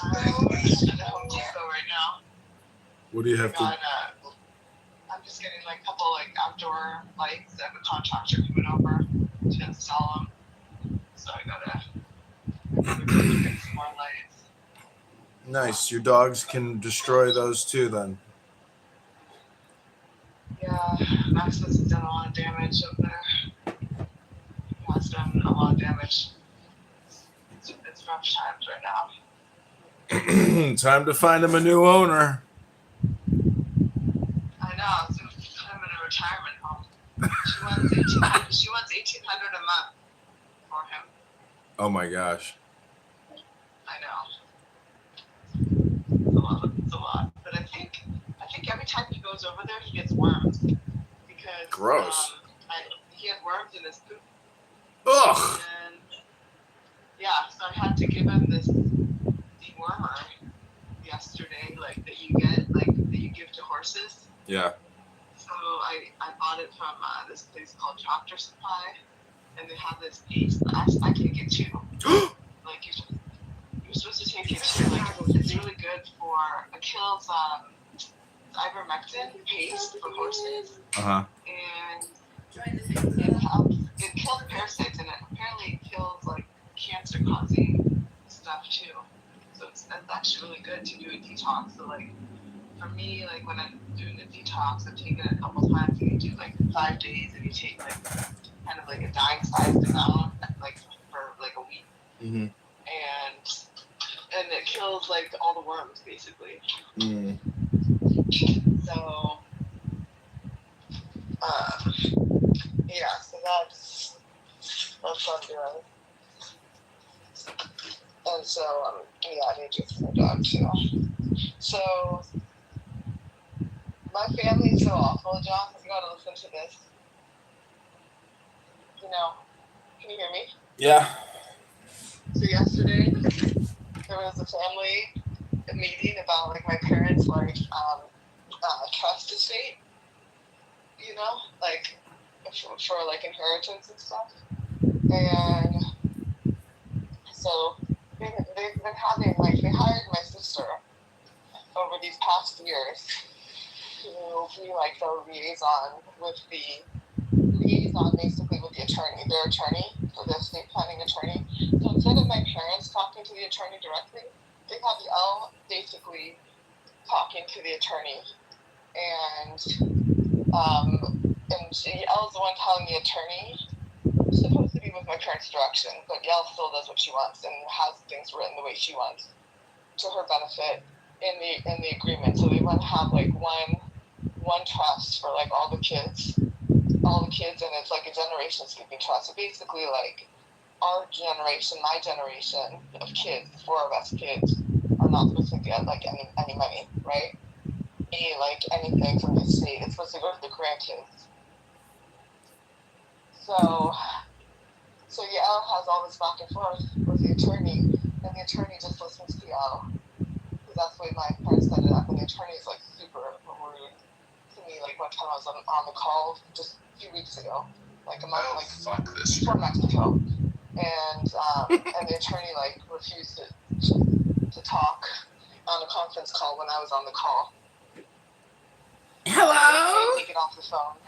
Speaker 5: I'm at Home Depot right now.
Speaker 7: What do you have to?
Speaker 5: I'm just getting like a couple like outdoor lights. I have a contractor coming over to install them, so I gotta get some more lights.
Speaker 7: Nice. Your dogs can destroy those too, then.
Speaker 5: Yeah, Maximus has done a lot of damage up there. He has done a lot of damage. It's rough times right now.
Speaker 7: Time to find him a new owner.
Speaker 5: I know. So I'm in a retirement home. She wants $1,800 a month for him.
Speaker 7: Oh my gosh.
Speaker 5: I know. It's a lot. But I think every time he goes over there, he gets worms because
Speaker 7: Gross.
Speaker 5: He had worms in his poop.
Speaker 7: Ugh.
Speaker 5: And yeah, so I had to give him this dewormer yesterday, like that you give to horses.
Speaker 7: Yeah.
Speaker 5: So I bought it from this place called Tractor Supply, and they have this paste. I can get two. Like you're supposed to take it too. Like it's really good for it kills ivermectin paste for horses, and it kills parasites, and it apparently kills like cancer causing stuff too. So that's actually really good to do a detox. So like for me, like when I'm doing a detox, I've taken it a couple times, and you do like 5 days, and you take like kind of like a dime-sized amount, like for like a week,
Speaker 7: Mm-hmm.
Speaker 5: and it kills like all the worms basically.
Speaker 7: Mm.
Speaker 5: So yeah, so that's what I'm doing. And so yeah, I need to do for my dog too. So my family's so awful, John. You gotta listen to this. You know, can you hear me?
Speaker 7: Yeah.
Speaker 5: So yesterday there was a family meeting about like my parents' like trust estate. You know, like for like inheritance and stuff. And so they've been having like they hired my sister over these past years to be like the liaison basically with the attorney, their attorney, for the estate planning attorney. So instead of my parents talking to the attorney directly, they have Elle basically talking to the attorney, and Elle's the one telling the attorney. It's supposed to be with my parents' direction, but Elle still does what she wants and has things written the way she wants to her benefit in the agreement. So they want to have like one one trust for like all the kids, and it's like a generation skipping trust. So basically, like our generation, my generation of kids, the four of us kids, are not supposed to get like any money, right? Anything from the state. It's supposed to go to the grandkids. So Yael has all this back and forth with the attorney, and the attorney just listens to Yael. Because that's the way my parents set it up, and the attorney is like super rude to me. Like one time I was on the call just a few weeks ago, like a month, before Mexico, and the attorney like refused to talk on a conference call when I was on the call.
Speaker 7: Hello.
Speaker 5: Take it off the phone.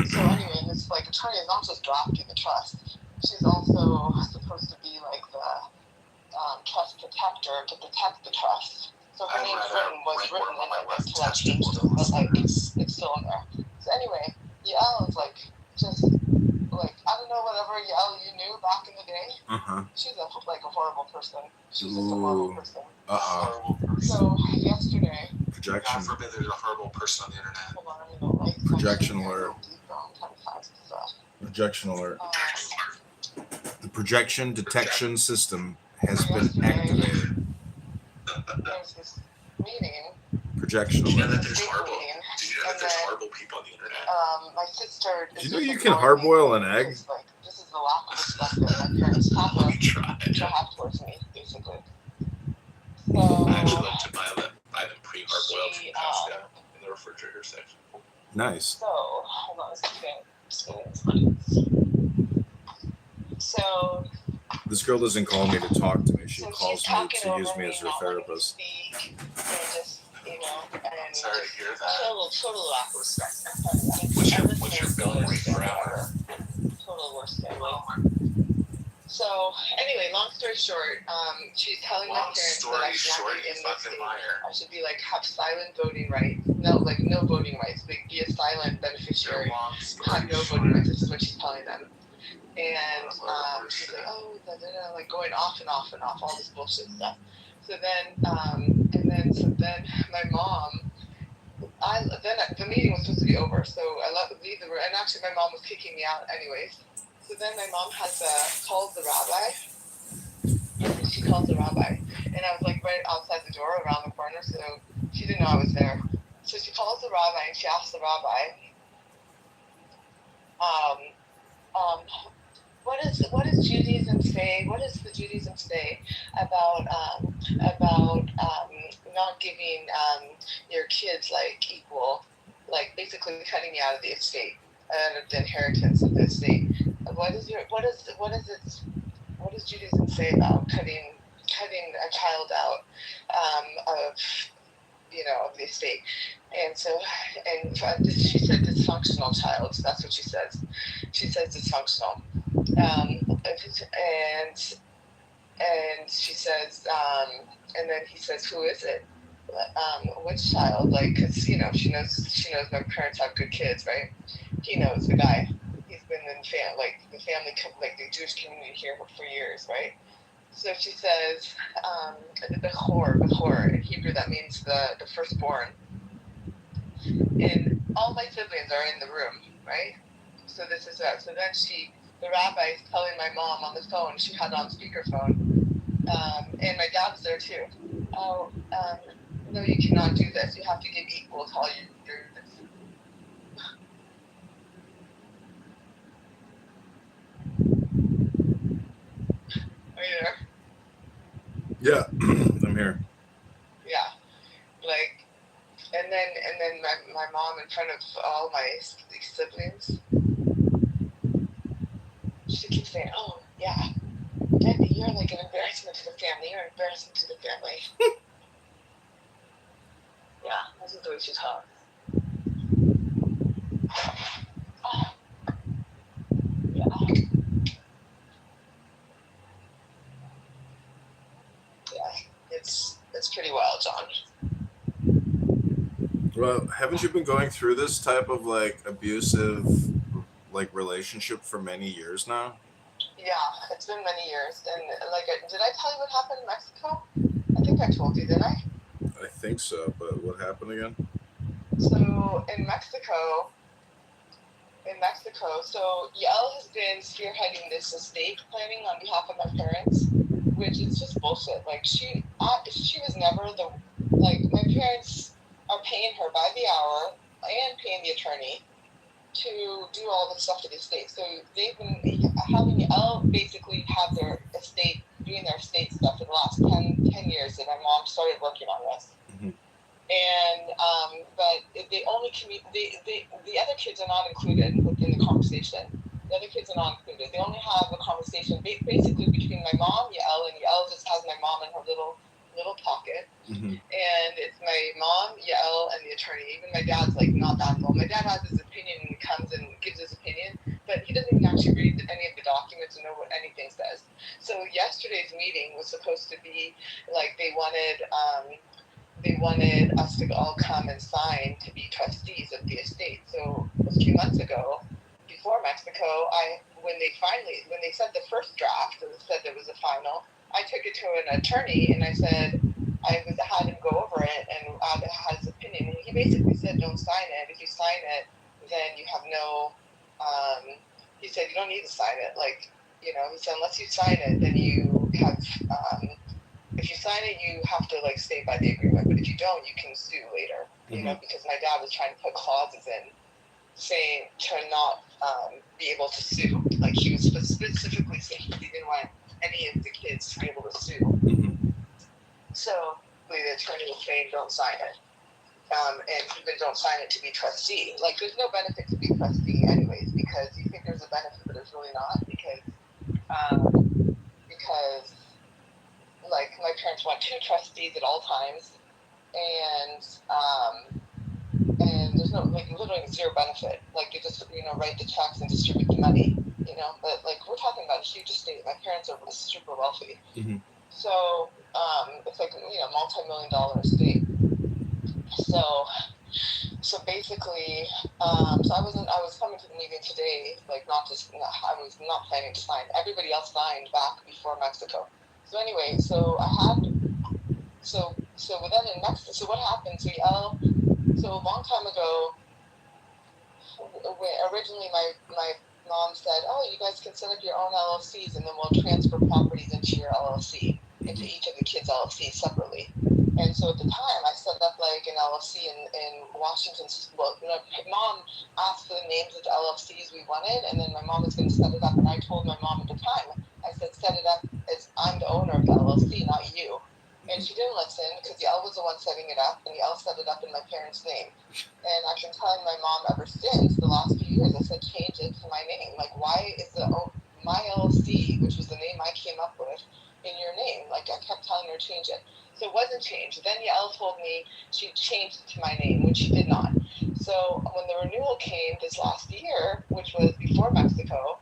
Speaker 5: So anyway, this like attorney is not just drafting the trust. She's also supposed to be like the trust protector to protect the trust. So her name's was written in it to like change it, but like it's still in there. So anyway, Yael is like just like I don't know whatever Yael you knew back in the day. She's like a horrible person. She's just a horrible person. So yesterday.
Speaker 7: Projection.
Speaker 1: God forbid there's a horrible person on the internet.
Speaker 5: Hold on, I'm gonna like
Speaker 7: Projection alert. Projection alert. The projection detection system has been activated.
Speaker 5: There's this meeting.
Speaker 7: Projection
Speaker 1: Did you know
Speaker 7: alert.
Speaker 1: that there's horrible people on the internet?
Speaker 5: My sister.
Speaker 7: Do you know you can harbroil an egg?
Speaker 5: Like, this is the lack of respect that my parents have towards me, basically. So
Speaker 1: I actually like to buy them pre-hard-boiled from Costco in the refrigerator section.
Speaker 7: Nice.
Speaker 5: So hold on a second. So
Speaker 7: This girl doesn't call me to talk to me. She
Speaker 5: so
Speaker 7: calls
Speaker 5: she's
Speaker 7: me
Speaker 5: talking
Speaker 7: to use
Speaker 5: over
Speaker 7: me as her
Speaker 5: not letting me
Speaker 7: therapist.
Speaker 5: speak, and just and
Speaker 1: Sorry to hear that.
Speaker 5: total lack of respect.
Speaker 1: What's your billing rate per hour?
Speaker 5: Total worst family. So anyway, long story short, she's telling my parents that I should not be in the state. I should be like have silent voting rights. No, like no voting rights. Like be a silent beneficiary. Have no voting rights. This is what she's telling them. And she's like, oh, like going off and off and off, all this bullshit stuff. So then my mom. The meeting was supposed to be over, so I leave the room. And actually, my mom was kicking me out, anyways. So then my mom calls the rabbi. She calls the rabbi, and I was like right outside the door, around the corner, so she didn't know I was there. So she calls the rabbi and she asks the rabbi, what does Judaism say? What does the Judaism say about not giving your kids like equal, like basically cutting you out of the estate, out of the inheritance of the estate? What does Judaism say about cutting a child out of the estate? And so, she said dysfunctional child. That's what she says. She says dysfunctional. And she says, and then he says, who is it? Which child? Like, because she knows my parents have good kids, right? He knows the guy. He's been in the family, like the Jewish community here for years, right? So she says, the Bechor. In Hebrew, that means the firstborn. And all my siblings are in the room, right? So this is that. So then the rabbi is telling my mom on the phone, she had on speakerphone, and my dad was there too. Oh, no, you cannot do this. You have to give equal to all your Are you there?
Speaker 7: Yeah, I'm here.
Speaker 5: Yeah, like, and then my mom in front of all my siblings, she keeps saying, "Oh yeah, Debbie, you're like an embarrassment to the family. You're an embarrassment to the family." Yeah, this is the way she talks. Yeah. It's pretty wild, John.
Speaker 7: Well, haven't you been going through this type of like abusive like relationship for many years now?
Speaker 5: Yeah, it's been many years. And like, did I tell you what happened in Mexico? I think I told you, didn't I?
Speaker 7: I think so, but what happened again?
Speaker 5: So in Mexico, so Yael has been spearheading this estate planning on behalf of my parents, which is just bullshit. Like she was never my parents are paying her by the hour and paying the attorney to do all the stuff to the estate. So they've been having Yael basically have their estate, doing their estate stuff for the last 10 years that my mom started working on this.
Speaker 7: Mhm.
Speaker 5: And but they only the other kids are not included within the conversation. The other kids are not included. They only have a conversation basically between my mom, Yael, and Yael just has my mom in her little pocket.
Speaker 7: Mhm.
Speaker 5: And it's my mom, Yael, and the attorney. Even my dad's like not that involved. My dad has his opinion and he comes and gives his opinion, but he doesn't even actually read any of the documents and know what anything says. So yesterday's meeting was supposed to be like they wanted us to all come and sign to be trustees of the estate. So a few months ago, before Mexico, when they said the first draft that said there was a final, I took it to an attorney and I said had him go over it and had his opinion. And he basically said, don't sign it. If you sign it, then you have no. He said you don't need to sign it. He said unless you sign it, then you have. If you sign it, you have to stay by the agreement. But if you don't, you can sue later. Because my dad was trying to put clauses in saying to not be able to sue. Like he was specifically saying he didn't want any of the kids to be able to sue.
Speaker 7: Mhm.
Speaker 5: So the attorney was saying don't sign it. And even don't sign it to be trustee. Like there's no benefit to be trustee anyways, because you think there's a benefit, but there's really not, because my parents want 2 trustees at all times, and there's no literally 0 benefit. Like they just write the checks and distribute the money. But we're talking about a huge estate. My parents are super wealthy,
Speaker 7: Mhm.
Speaker 5: so it's multi-million-dollar estate. So basically, so I was coming to the meeting today, I was not planning to sign. Everybody else signed back before Mexico. So anyway, so then in Mexico, so what happened? So a long time ago, originally my mom said, oh, you guys can set up your own LLCs and then we'll transfer properties into your LLC, into each of the kids' LLCs separately. And so at the time, I set up an LLC in Washington. Well, mom asked for the names of the LLCs we wanted, and then my mom was going to set it up. And I told my mom at the time, I said, set it up as I'm the owner of the LLC, not you. And she didn't listen because Yael was the one setting it up, and Yael set it up in my parents' name. And I've been telling my mom ever since the last few years, I said, change it to my name. Why is my LLC, which was the name I came up with, in your name? I kept telling her to change it. So it wasn't changed. Then Yael told me she changed it to my name, which she did not. So when the renewal came this last year, which was before Mexico,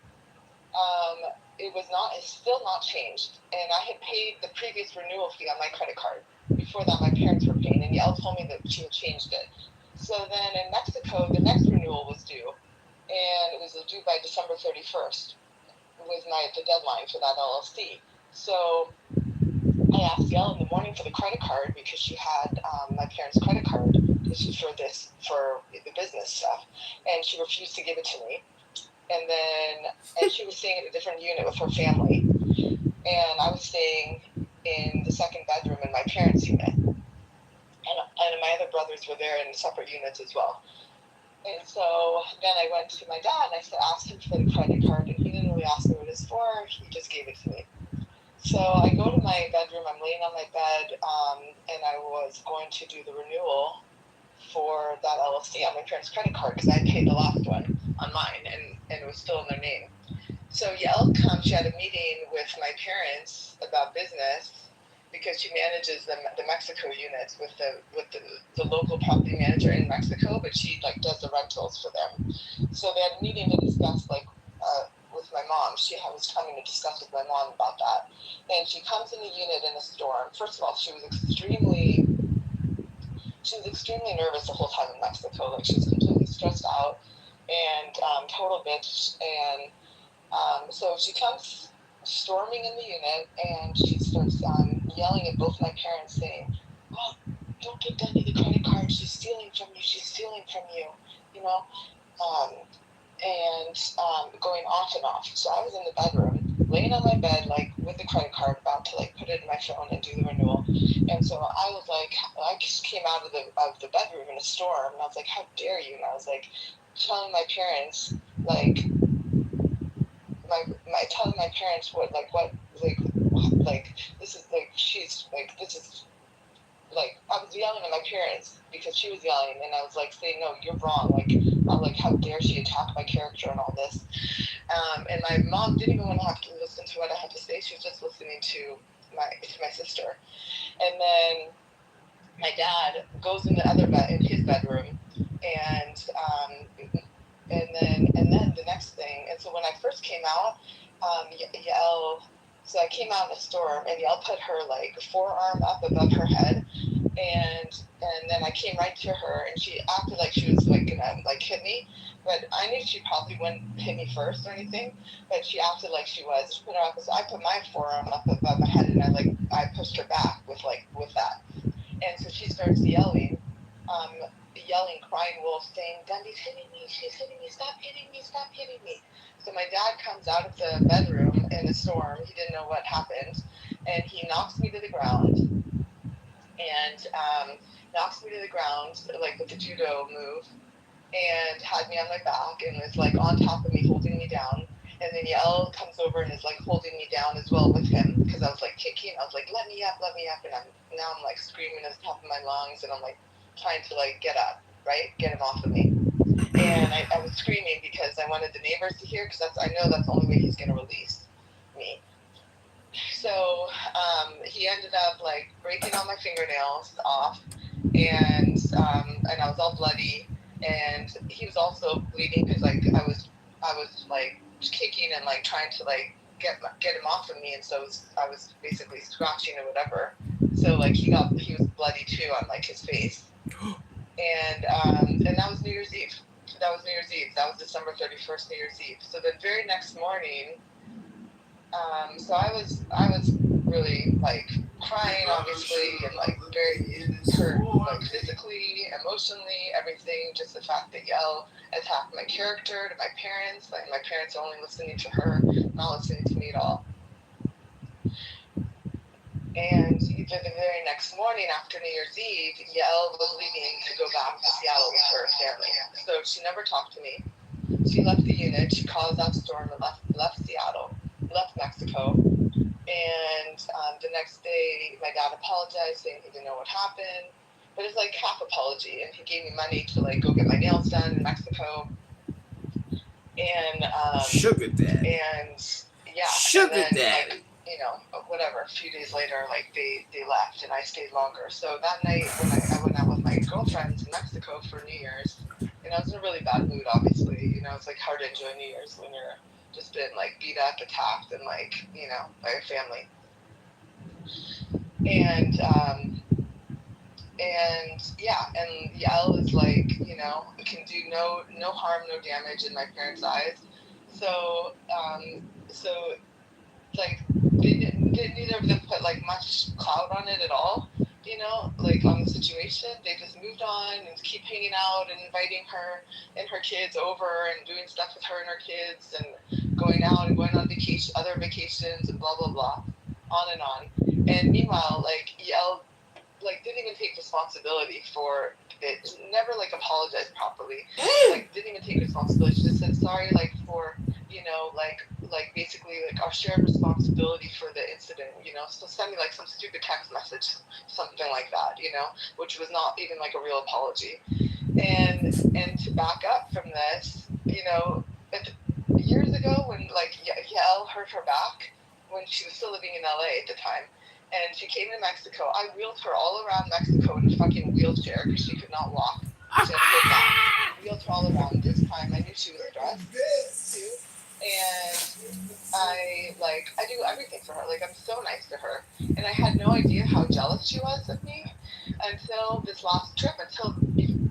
Speaker 5: it's still not changed. And I had paid the previous renewal fee on my credit card. Before that, my parents were paying, and Yael told me that she had changed it. So then in Mexico, the next renewal was due, and it was due by December 31st. Was the deadline for that LLC. So I asked Yael in the morning for the credit card because she had my parents' credit card. This is for the business stuff, and she refused to give it to me. And she was staying in a different unit with her family, and I was staying in the second bedroom in my parents' unit, and my other brothers were there in separate units as well. And so then I went to my dad and I asked him for the credit card, and he didn't really ask me what it's for. He just gave it to me. So I go to my bedroom, I'm laying on my bed, and I was going to do the renewal for that LLC on my parents' credit card because I paid the last one on mine, and it was still in their name. So Yael comes, she had a meeting with my parents about business because she manages the Mexico units with the local property manager in Mexico, but she does the rentals for them. So they had a meeting to discuss with my mom. She was coming to discuss with my mom about that. And she comes in the unit in a storm. First of all, she was extremely nervous the whole time in Mexico. She was completely stressed out and total bitch. And so she comes storming in the unit and she starts yelling at both my parents saying, oh, don't give Dundee the credit card. She's stealing from you. She's stealing from you. You know, and going off and off. So I was in the bedroom, laying on my bed, like with the credit card, about to like put it in my phone and do the renewal. And so I was like, I just came out of the bedroom in a storm, and I was like, how dare you? And I was like, telling my parents, like, telling my parents what this is like, she's like, this is like, I was yelling at my parents because she was yelling, and I was like saying, no, you're wrong. Like, I'm like, how dare she attack my character and all this. And my mom didn't even want to have to listen to what I had to say. She was just listening to my sister. And then my dad goes in his bedroom, and then the next thing. And so when I first came out, Yael. So I came out in a storm, and Yael put her like forearm up above her head, and then I came right to her, and she acted like she was like gonna like hit me, but I knew she probably wouldn't hit me first or anything, but she acted like she was. She put her up, so I put my forearm up above my head, and I pushed her back with that, and so she starts yelling, crying wolf, saying, Dundee's hitting me, she's hitting me, stop hitting me, stop hitting me. So my dad comes out of the bedroom in a storm. He didn't know what happened, and he knocks me to the ground, like with the judo move, and had me on my back and was like on top of me, holding me down. And then Yael comes over and is like holding me down as well with him, because I was like kicking. I was like, let me up, and I'm like screaming at the top of my lungs, and I'm like trying to like get up, right, get him off of me. And I was screaming because I wanted the neighbors to hear, because I know that's the only way he's gonna release me. So he ended up like breaking all my fingernails off, and I was all bloody, and he was also bleeding because like I was like kicking and like trying to like get him off of me, and so I was basically scratching or whatever. So like he was bloody too on like his face, and that was New Year's Eve. That was December 31st, New Year's Eve. So the very next morning. So I was really like crying, obviously, and like very hurt, like physically, emotionally, everything. Just the fact that Yael attacked my character to my parents, like my parents are only listening to her, not listening to me at all. And the very next morning after New Year's Eve, Yael was leaving to go back to Seattle with her family. So she never talked to me. She left the unit. She caused that storm and left Seattle, left Mexico. And the next day, my dad apologized, saying he didn't know what happened. But it's like half apology, and he gave me money to like go get my nails done in Mexico. And
Speaker 7: Sugar daddy.
Speaker 5: And yeah,
Speaker 7: Sugar
Speaker 5: and then,
Speaker 7: daddy.
Speaker 5: like, you know, whatever. A few days later, like they left, and I stayed longer. So that night, when I went out with my girlfriends in Mexico for New Year's, and I was in a really bad mood. Obviously, you know, it's like hard to enjoy New Year's when you're just been like beat up, attacked, and like, you know, by your family. And yeah, and Yael is like, you know, can do no harm, no damage in my parents' eyes. So like neither of them put like much cloud on it at all, you know, like on the situation. They just moved on and keep hanging out and inviting her and her kids over and doing stuff with her and her kids and going out and going on other vacations and blah blah blah, on and on. And meanwhile, like Yael like didn't even take responsibility for it, never like apologized properly, like didn't even take responsibility. She just said sorry, like for, you know, like basically like our shared responsibility for the incident, you know. So send me like some stupid text message, something like that, you know, which was not even like a real apology. And to back up from this, you know, years ago when like Yael hurt her back when she was still living in LA at the time, and she came to Mexico. I wheeled her all around Mexico in a fucking wheelchair because she could not walk. She had a good back. Wheeled her all around. This time I knew she was stressed too, and I do everything for her. Like I'm so nice to her, and I had no idea how jealous she was of me until this last trip.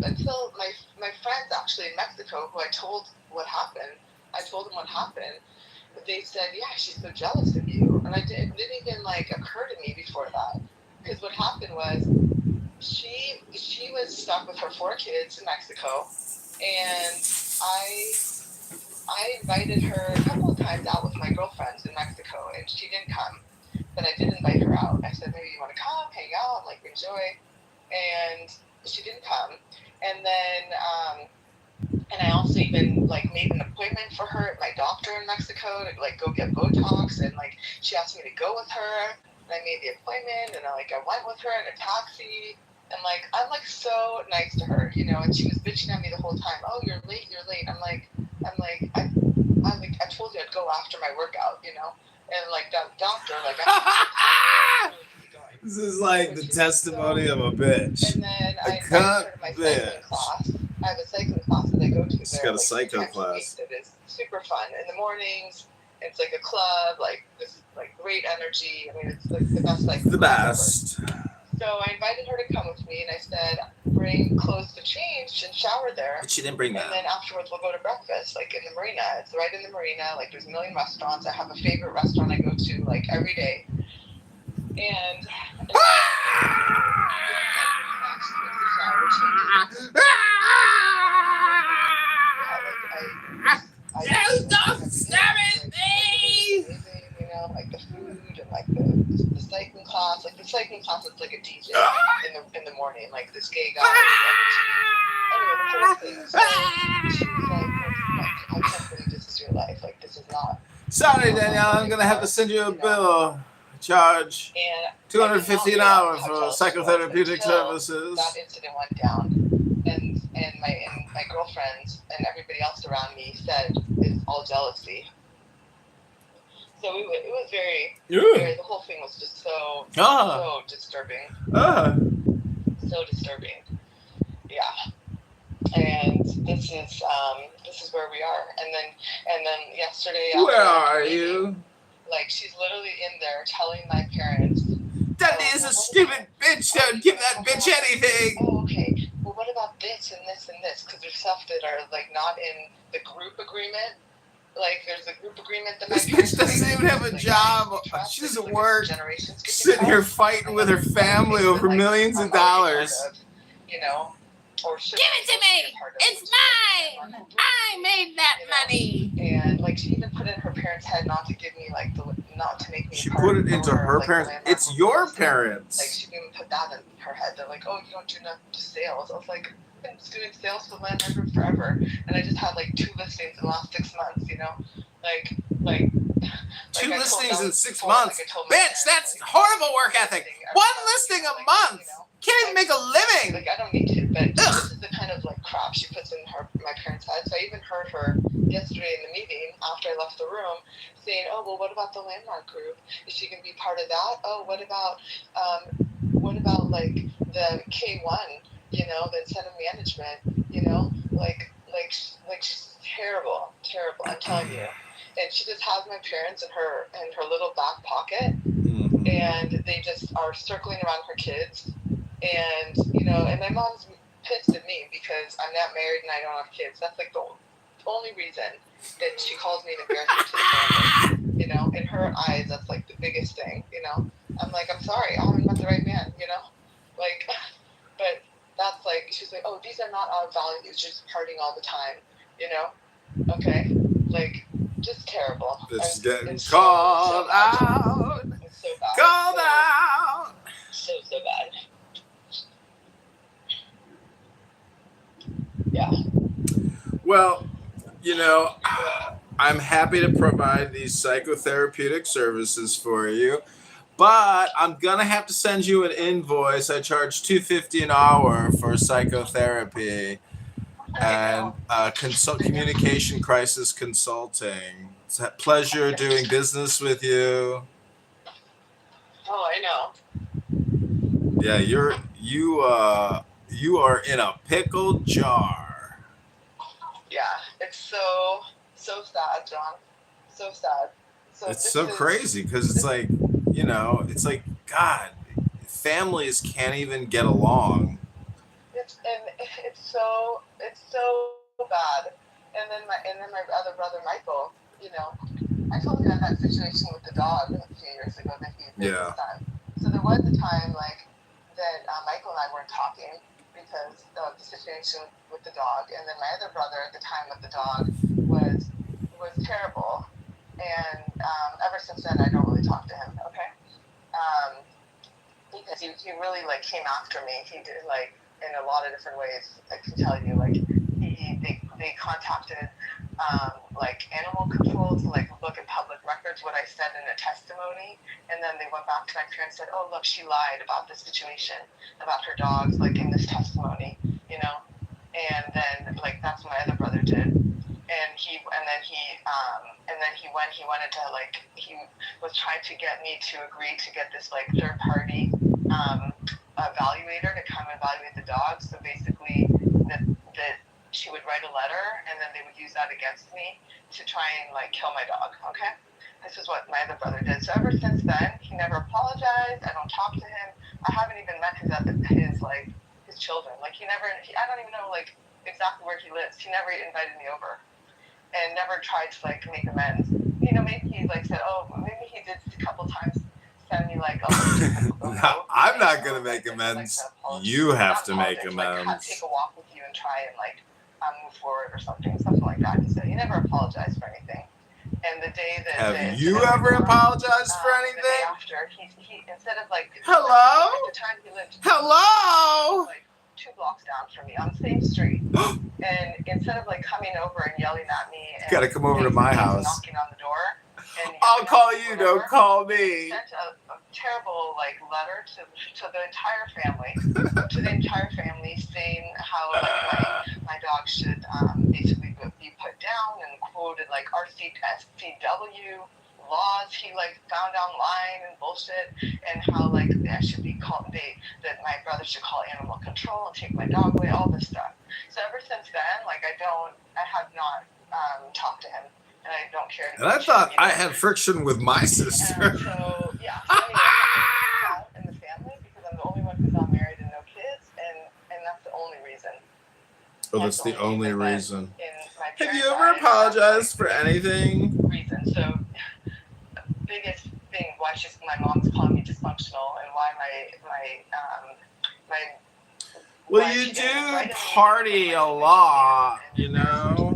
Speaker 5: Until my friends actually in Mexico, who I told what happened. I told them what happened. But they said, yeah, she's so jealous of you. And it didn't even like occur to me before that. Because what happened was she was stuck with her 4 kids in Mexico, and I invited her a couple of times out with my girlfriends in Mexico, and she didn't come. But I did invite her out. I said, maybe you want to come, hang out, like enjoy. And she didn't come. And then, and I also even like made an appointment for her at my doctor in Mexico to like go get Botox. And like she asked me to go with her. And I made the appointment, and I went with her in a taxi. And like I'm like so nice to her, you know. And she was bitching at me the whole time. Oh, you're late. I'm like I told you I'd go after my workout, you know. And like that doctor, like I
Speaker 7: This is like the testimony of a bitch.
Speaker 5: And then I
Speaker 7: cunt
Speaker 5: started my cycling
Speaker 7: bitch.
Speaker 5: class. I have a cycling class that I go to.
Speaker 7: She's got a psycho
Speaker 5: 3 times a week
Speaker 7: class.
Speaker 5: that is super fun in the mornings. It's like a club, like this, like great energy. I mean, it's like the best. Like
Speaker 7: The best.
Speaker 5: So I invited her to come with me, and I said, bring clothes to change and shower there.
Speaker 7: But she didn't bring
Speaker 5: And
Speaker 7: that.
Speaker 5: then afterwards, we'll go to breakfast, like in the marina. It's right in the marina. Like there's a million restaurants. I have a favorite restaurant I go to like every day. And
Speaker 7: Don't stab it, me!
Speaker 5: You know, like the food and like the cycling class. Like the cycling class is like a DJ in the morning, like this gay guy. Anyway, the whole thing. So she was like, I can't believe this is your life. Like this is not.
Speaker 7: Sorry, Danielle, I'm gonna have to send you a bill. Charge $250 an hour for psychotherapeutic services.
Speaker 5: That incident went down, and my girlfriends and everybody else around me said it's all jealousy. So it was very, the whole thing was just so disturbing. So disturbing. Yeah. And this is where we are. And then yesterday.
Speaker 7: Where are you?
Speaker 5: Like she's literally in there telling my parents.
Speaker 7: That is a stupid bitch. Don't give that bitch anything.
Speaker 5: Oh, okay. Well, what about this and this and this? Because there's stuff that are like not in the group agreement. Like there's a group agreement that
Speaker 7: This bitch doesn't even have a job. She doesn't work. Sitting here fighting with her family over millions of dollars.
Speaker 5: You know.
Speaker 2: Give it to me! It's mine! I made that money!
Speaker 5: And like she even put it in her parents' head not to give me not to make me.
Speaker 7: She put it into her parents. It's your parents.
Speaker 5: Like she didn't even put that in her head. They're like, oh, you don't do enough sales. I was like, I've been doing sales for Landmark Group forever, and I just had like 2 listings in the last 6 months. You know, like.
Speaker 7: 2 listings in 6 months, bitch. That's horrible work ethic. 1 listing a month. Can't even make a living.
Speaker 5: Like I don't need to, but this is the kind of like crap she puts in my parents' head. So I even heard her yesterday in the meeting after I left the room saying, "Oh well, what about the Landmark Group? Is she gonna be part of that? Oh, what about like the K1? You know, the incentive management. You know, like she's terrible. I'm telling you." And she just has my parents in her little back pocket, and they just are circling around her kids. And, you know, and my mom's pissed at me because I'm not married and I don't have kids. That's like the only reason that she calls me an embarrassment to the family. You know, in her eyes, that's like the biggest thing, you know. I'm like, I'm sorry, I haven't met the right man, you know. Like, but that's like, she's like, oh, these are not our values, just partying all the time, you know. Okay, like, just terrible.
Speaker 7: This is getting called out.
Speaker 5: It's so bad.
Speaker 7: Called out.
Speaker 5: So bad. Yeah.
Speaker 7: Well, you know, I'm happy to provide these psychotherapeutic services for you, but I'm gonna have to send you an invoice. I charge $250 an hour for psychotherapy and communication crisis consulting. It's a pleasure doing business with you.
Speaker 5: Oh, I know.
Speaker 7: Yeah, you are in a pickle jar.
Speaker 5: Yeah, it's so sad, John. So sad. So
Speaker 7: It's so crazy because it's like, you know, it's like, God, families can't even get along.
Speaker 5: It's so bad. And then my other brother Michael, you know, I told you that situation with the dog a few years ago that he bit his son. So there was a time like that Michael and I weren't talking because of the situation with the dog, and then my other brother at the time with the dog was terrible, and ever since then I don't really talk to him. Okay, because he really like came after me. He did like in a lot of different ways. I can tell you, like they contacted like animal control to like look at public records what I said in a testimony, and then they went back to my parents and said, oh look, she lied about this situation about her dogs like in this testimony, you know. And then like that's what my other brother did, and he wanted to like he was trying to get me to agree to get this like third party evaluator to come evaluate the dogs. So basically that she would write a letter and then they would use that against me to try and like kill my dog. Okay, this is what my other brother did. So ever since then he never apologized. I don't talk to him. I haven't even met his children. Like I don't even know like exactly where he lives. He never invited me over and never tried to like make amends. You know, maybe he like said, oh, maybe he did a couple times send me like
Speaker 7: No, I'm not gonna make amends. You have to make amends.
Speaker 5: Like, take a walk with you and try and like move forward or something like that. He said he never apologized for anything. And the day that
Speaker 7: have you ever apologized for anything?
Speaker 5: The day after, he instead of like
Speaker 7: hello,
Speaker 5: at the time he lived
Speaker 7: hello,
Speaker 5: like 2 blocks down from me on the same street, and instead of like coming over and yelling at me, and
Speaker 7: you gotta come over to my house.
Speaker 5: Knocking on the door. And
Speaker 7: I'll call you. Don't call me.
Speaker 5: Sent a terrible like letter to the entire family, saying how like my dog should basically be put down, and quoted like RCSCW laws he like found online and bullshit, and how like that should be called that my brother should call animal control and take my dog away, all this stuff. So ever since then, like I have not talked to him. And I don't care.
Speaker 7: And I thought I had friction with my sister.
Speaker 5: So yeah, so anyway, in the family because I'm the only one who's not married and no kids, and that's the only reason.
Speaker 7: Oh, that's the only reason.
Speaker 5: Have
Speaker 7: you ever apologized for anything?
Speaker 5: Reason. So biggest thing why my mom's calling me dysfunctional, and why my
Speaker 7: well, you do party a lot, you know.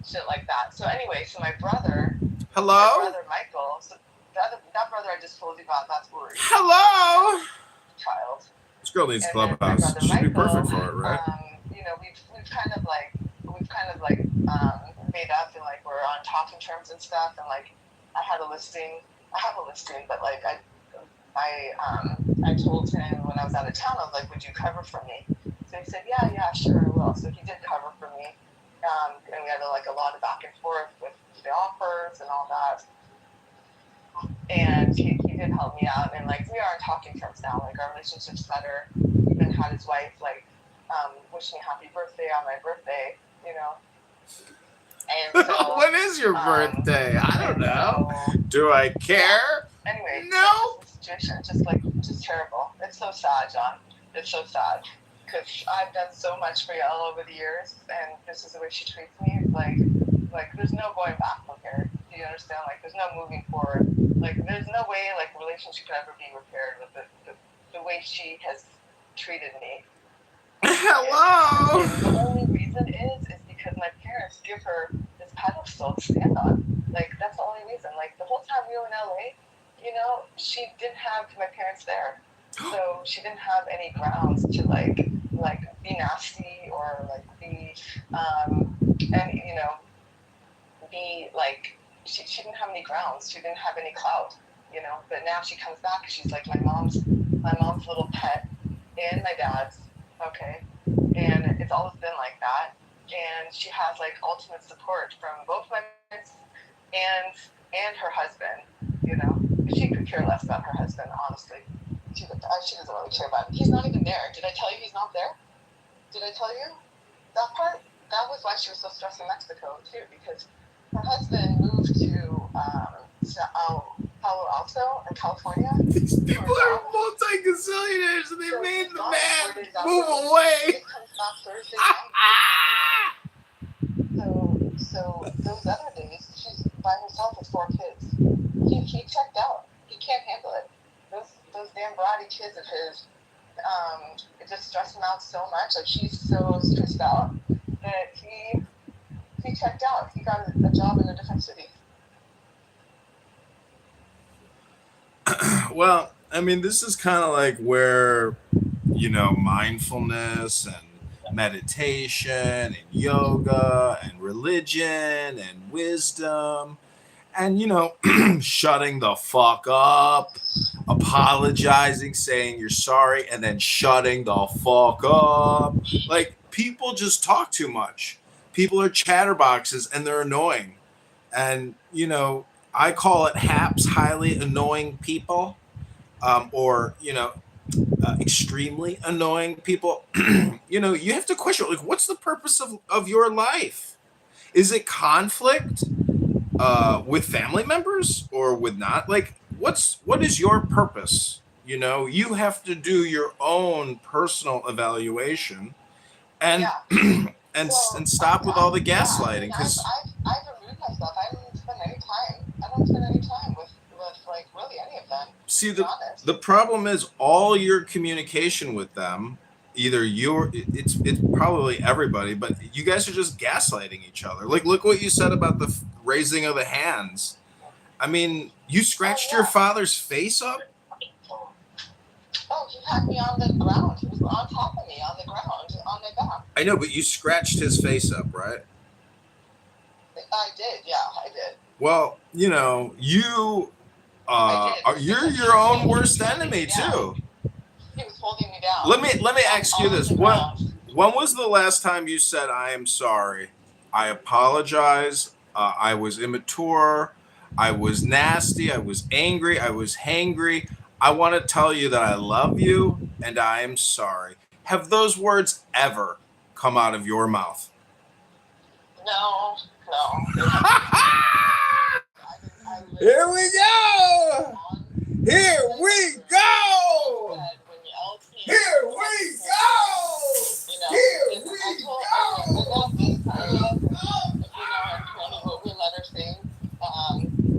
Speaker 5: Shit like that. So anyway, so my brother.
Speaker 7: Hello.
Speaker 5: My brother Michael. So that brother I just told you about. That's Uri.
Speaker 7: Hello.
Speaker 5: Child.
Speaker 7: This girl needs Clubhouse. She'd be perfect for it, right?
Speaker 5: You know, we've kind of like made up and like we're on talking terms and stuff. And like I have a listing, but like I told him when I was out of town, I was like, would you cover for me? So he said, yeah, sure I will. So he did cover for me. And we had like a lot of back and forth with the offers and all that. And he did help me out, and like we are on talking terms now. Like our relationship's better. Even had his wife like wish me happy birthday on my birthday, you know. And so,
Speaker 7: when is your birthday? I don't know. Do I care?
Speaker 5: Anyway,
Speaker 7: no.
Speaker 5: The situation just terrible. It's so sad, John. It's so sad. Because I've done so much for y'all over the years, and this is the way she treats me. Like there's no going back from here. Do you understand? Like there's no moving forward. Like there's no way like a relationship could ever be repaired with the way she has treated me.
Speaker 7: Hello.
Speaker 5: And the only reason is because my parents give her this pedestal to stand on. Like that's the only reason. Like the whole time we were in LA, you know, she didn't have my parents there, so she didn't have any grounds to like be nasty or like be and you know be like she didn't have any grounds. She didn't have any clout, you know. But now she comes back. She's like my mom's little pet and my dad's. Okay, and it's always been like that. And she has like ultimate support from both my parents and her husband. You know, she could care less about her husband, honestly. She doesn't really care about him. He's not even there. Did I tell you he's not there? Did I tell you that part? That was why she was so stressed in Mexico too, because her husband moved to Palo Alto in California.
Speaker 7: These people are multi-gazillionaires, and they made the man move away.
Speaker 5: He comes back Thursday. So those other days, she's by herself with 4 kids. He checked out. He can't handle it. Those damn bratty kids of his, it just stressed him out so much. Like, he's so stressed out that he checked out. He got a job in a different city.
Speaker 7: Well, I mean, this is kind of like where, you know, mindfulness and meditation and yoga and religion and wisdom and, you know, shutting the fuck up, apologizing, saying you're sorry, and then shutting the fuck up. Like, people just talk too much. People are chatterboxes and they're annoying. And, you know, I call it HAPS, highly annoying people, or, you know, extremely annoying people. You know, you have to question, like, what's the purpose of your life? Is it conflict with family members or with not? Like, what is your purpose? You know, you have to do your own personal evaluation and and stop with all the gaslighting, because
Speaker 5: I've removed myself. I don't spend any time. I don't spend any time with like really any of them.
Speaker 7: see, the problem is all your communication with them, either it's probably everybody, but you guys are just gaslighting each other. Like, look what you said about the raising of the hands. I mean, you scratched your father's face up.
Speaker 5: Oh, he had me on the ground. He was on top of me on the ground, on my back.
Speaker 7: I know, but you scratched his face up, right?
Speaker 5: I did, yeah, I did.
Speaker 7: Well, you know, you're your own worst enemy too.
Speaker 5: He was holding me down.
Speaker 7: Let me ask you this: when was the last time you said, "I am sorry, I apologize, I was immature, I was nasty, I was angry, I was hangry. I want to tell you that I love you and I am sorry"? Have those words ever come out of your mouth?
Speaker 5: No.
Speaker 7: Here we go! Here we go! Here we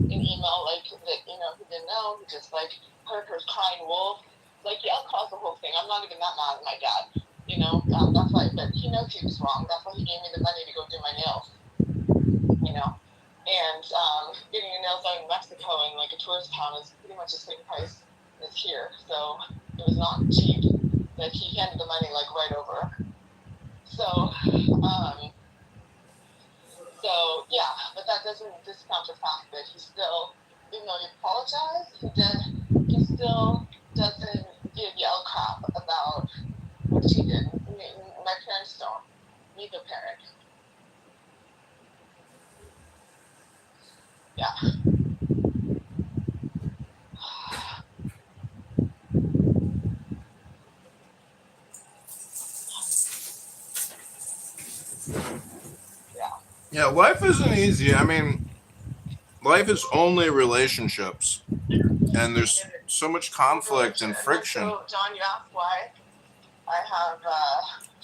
Speaker 5: In email, like, that, you know, he didn't know. He just, like, heard her crying wolf. Like, yeah, I'll cause the whole thing. I'm not even that mad at my dad. You know, that's why, but he knows he was wrong. That's why he gave me the money to go do my nails. You know, and getting your nails done in Mexico in like a tourist town is pretty much the same price as here. So it was not cheap. That he handed the money like right over. So yeah, but that doesn't discount the fact that he still, even though he apologized, he still doesn't give yell crap about what she did. I mean, my parents don't. Neither parent. Yeah.
Speaker 7: Yeah, life isn't easy. I mean, life is only relationships, and there's so much conflict and friction.
Speaker 5: So, John, you asked why I have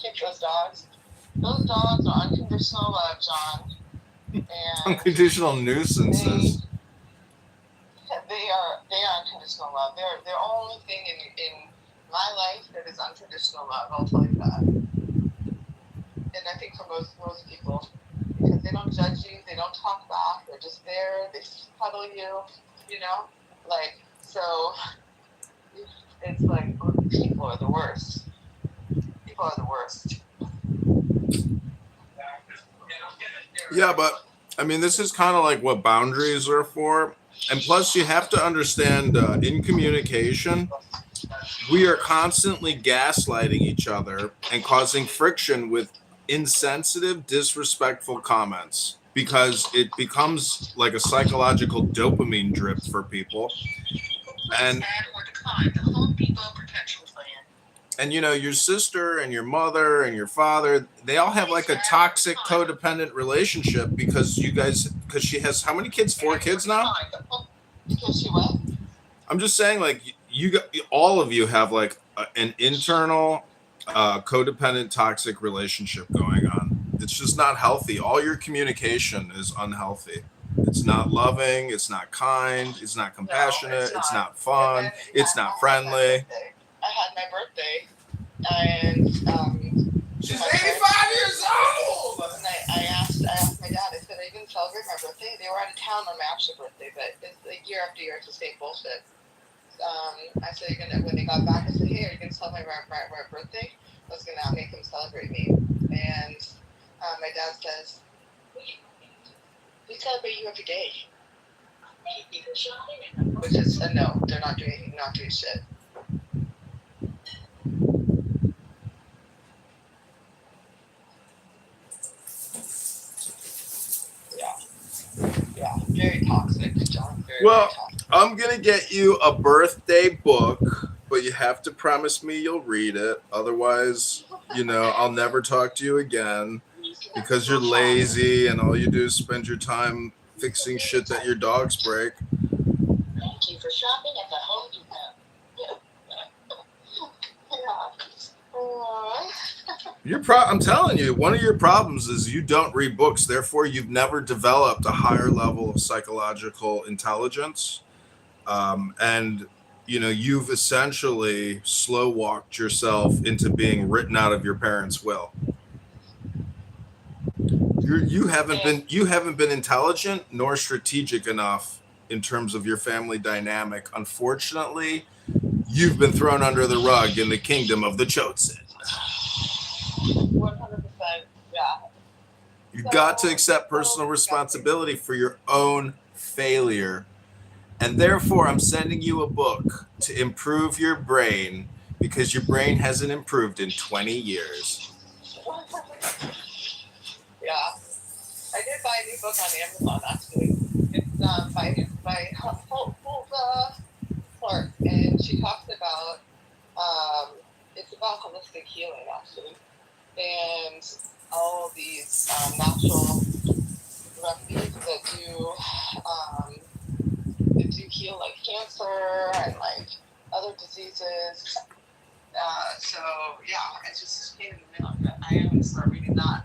Speaker 5: kept those dogs. Those dogs are unconditional love, John. And
Speaker 7: Unconditional nuisances.
Speaker 5: They are unconditional love. They're the only thing in my life that is unconditional love. I'll tell you that. And I think for most people, because they don't judge you, they don't talk back. They're just there. They cuddle you. You know, like, so. It's like people are the worst. People are the worst.
Speaker 7: Yeah, but I mean, this is kind of like what boundaries are for. And plus, you have to understand in communication, we are constantly gaslighting each other and causing friction with insensitive, disrespectful comments, because it becomes like a psychological dopamine drip for people. And you know, your sister and your mother and your father, they all have like a toxic codependent relationship because she has how many kids? 4 kids now?
Speaker 5: Because she what?
Speaker 7: I'm just saying, like, all of you have like an internal codependent toxic relationship going on. It's just not healthy. All your communication is unhealthy. It's not loving. It's not kind. It's not compassionate. It's not fun.
Speaker 5: And then,
Speaker 7: It's
Speaker 5: yeah,
Speaker 7: not
Speaker 5: I
Speaker 7: friendly.
Speaker 5: had my birthday, and
Speaker 7: She's
Speaker 5: my
Speaker 7: 85
Speaker 5: parents-
Speaker 7: years old.
Speaker 5: And I asked my dad. I said, "Are you gonna celebrate my birthday?" They were out of town on my actual birthday, but it's like year after year, it's the same bullshit. I said, "You're gonna." When they got back, I said, "Hey, are you gonna celebrate my birthday?" I was gonna make them celebrate me, and my dad says, "We celebrate you every day," which is a no. They're not doing shit. Yeah, very toxic, John.
Speaker 7: Well,
Speaker 5: very toxic.
Speaker 7: I'm gonna get you a birthday book, but you have to promise me you'll read it. Otherwise, I'll never talk to you again because you're lazy and all you do is spend your time fixing shit that your dogs break.
Speaker 5: Thank you for shopping at the Home Depot.
Speaker 7: I'm telling you, one of your problems is you don't read books. Therefore, you've never developed a higher level of psychological intelligence. And you've essentially slow walked yourself into being written out of your parents' will. You haven't been intelligent nor strategic enough in terms of your family dynamic. Unfortunately, you've been thrown under the rug in the kingdom of the Chosen.
Speaker 5: 100%. Yeah.
Speaker 7: You've got to accept personal responsibility for your own failure. And therefore, I'm sending you a book to improve your brain because your brain hasn't improved in 20 years.
Speaker 5: Yeah. I did buy a new book on Amazon, actually. It's by Hulda Clark, and she talks about, it's about holistic healing, actually. And all of these natural remedies that do heal like cancer and like other diseases. So yeah, it's just came in the mail. But I am gonna start reading that.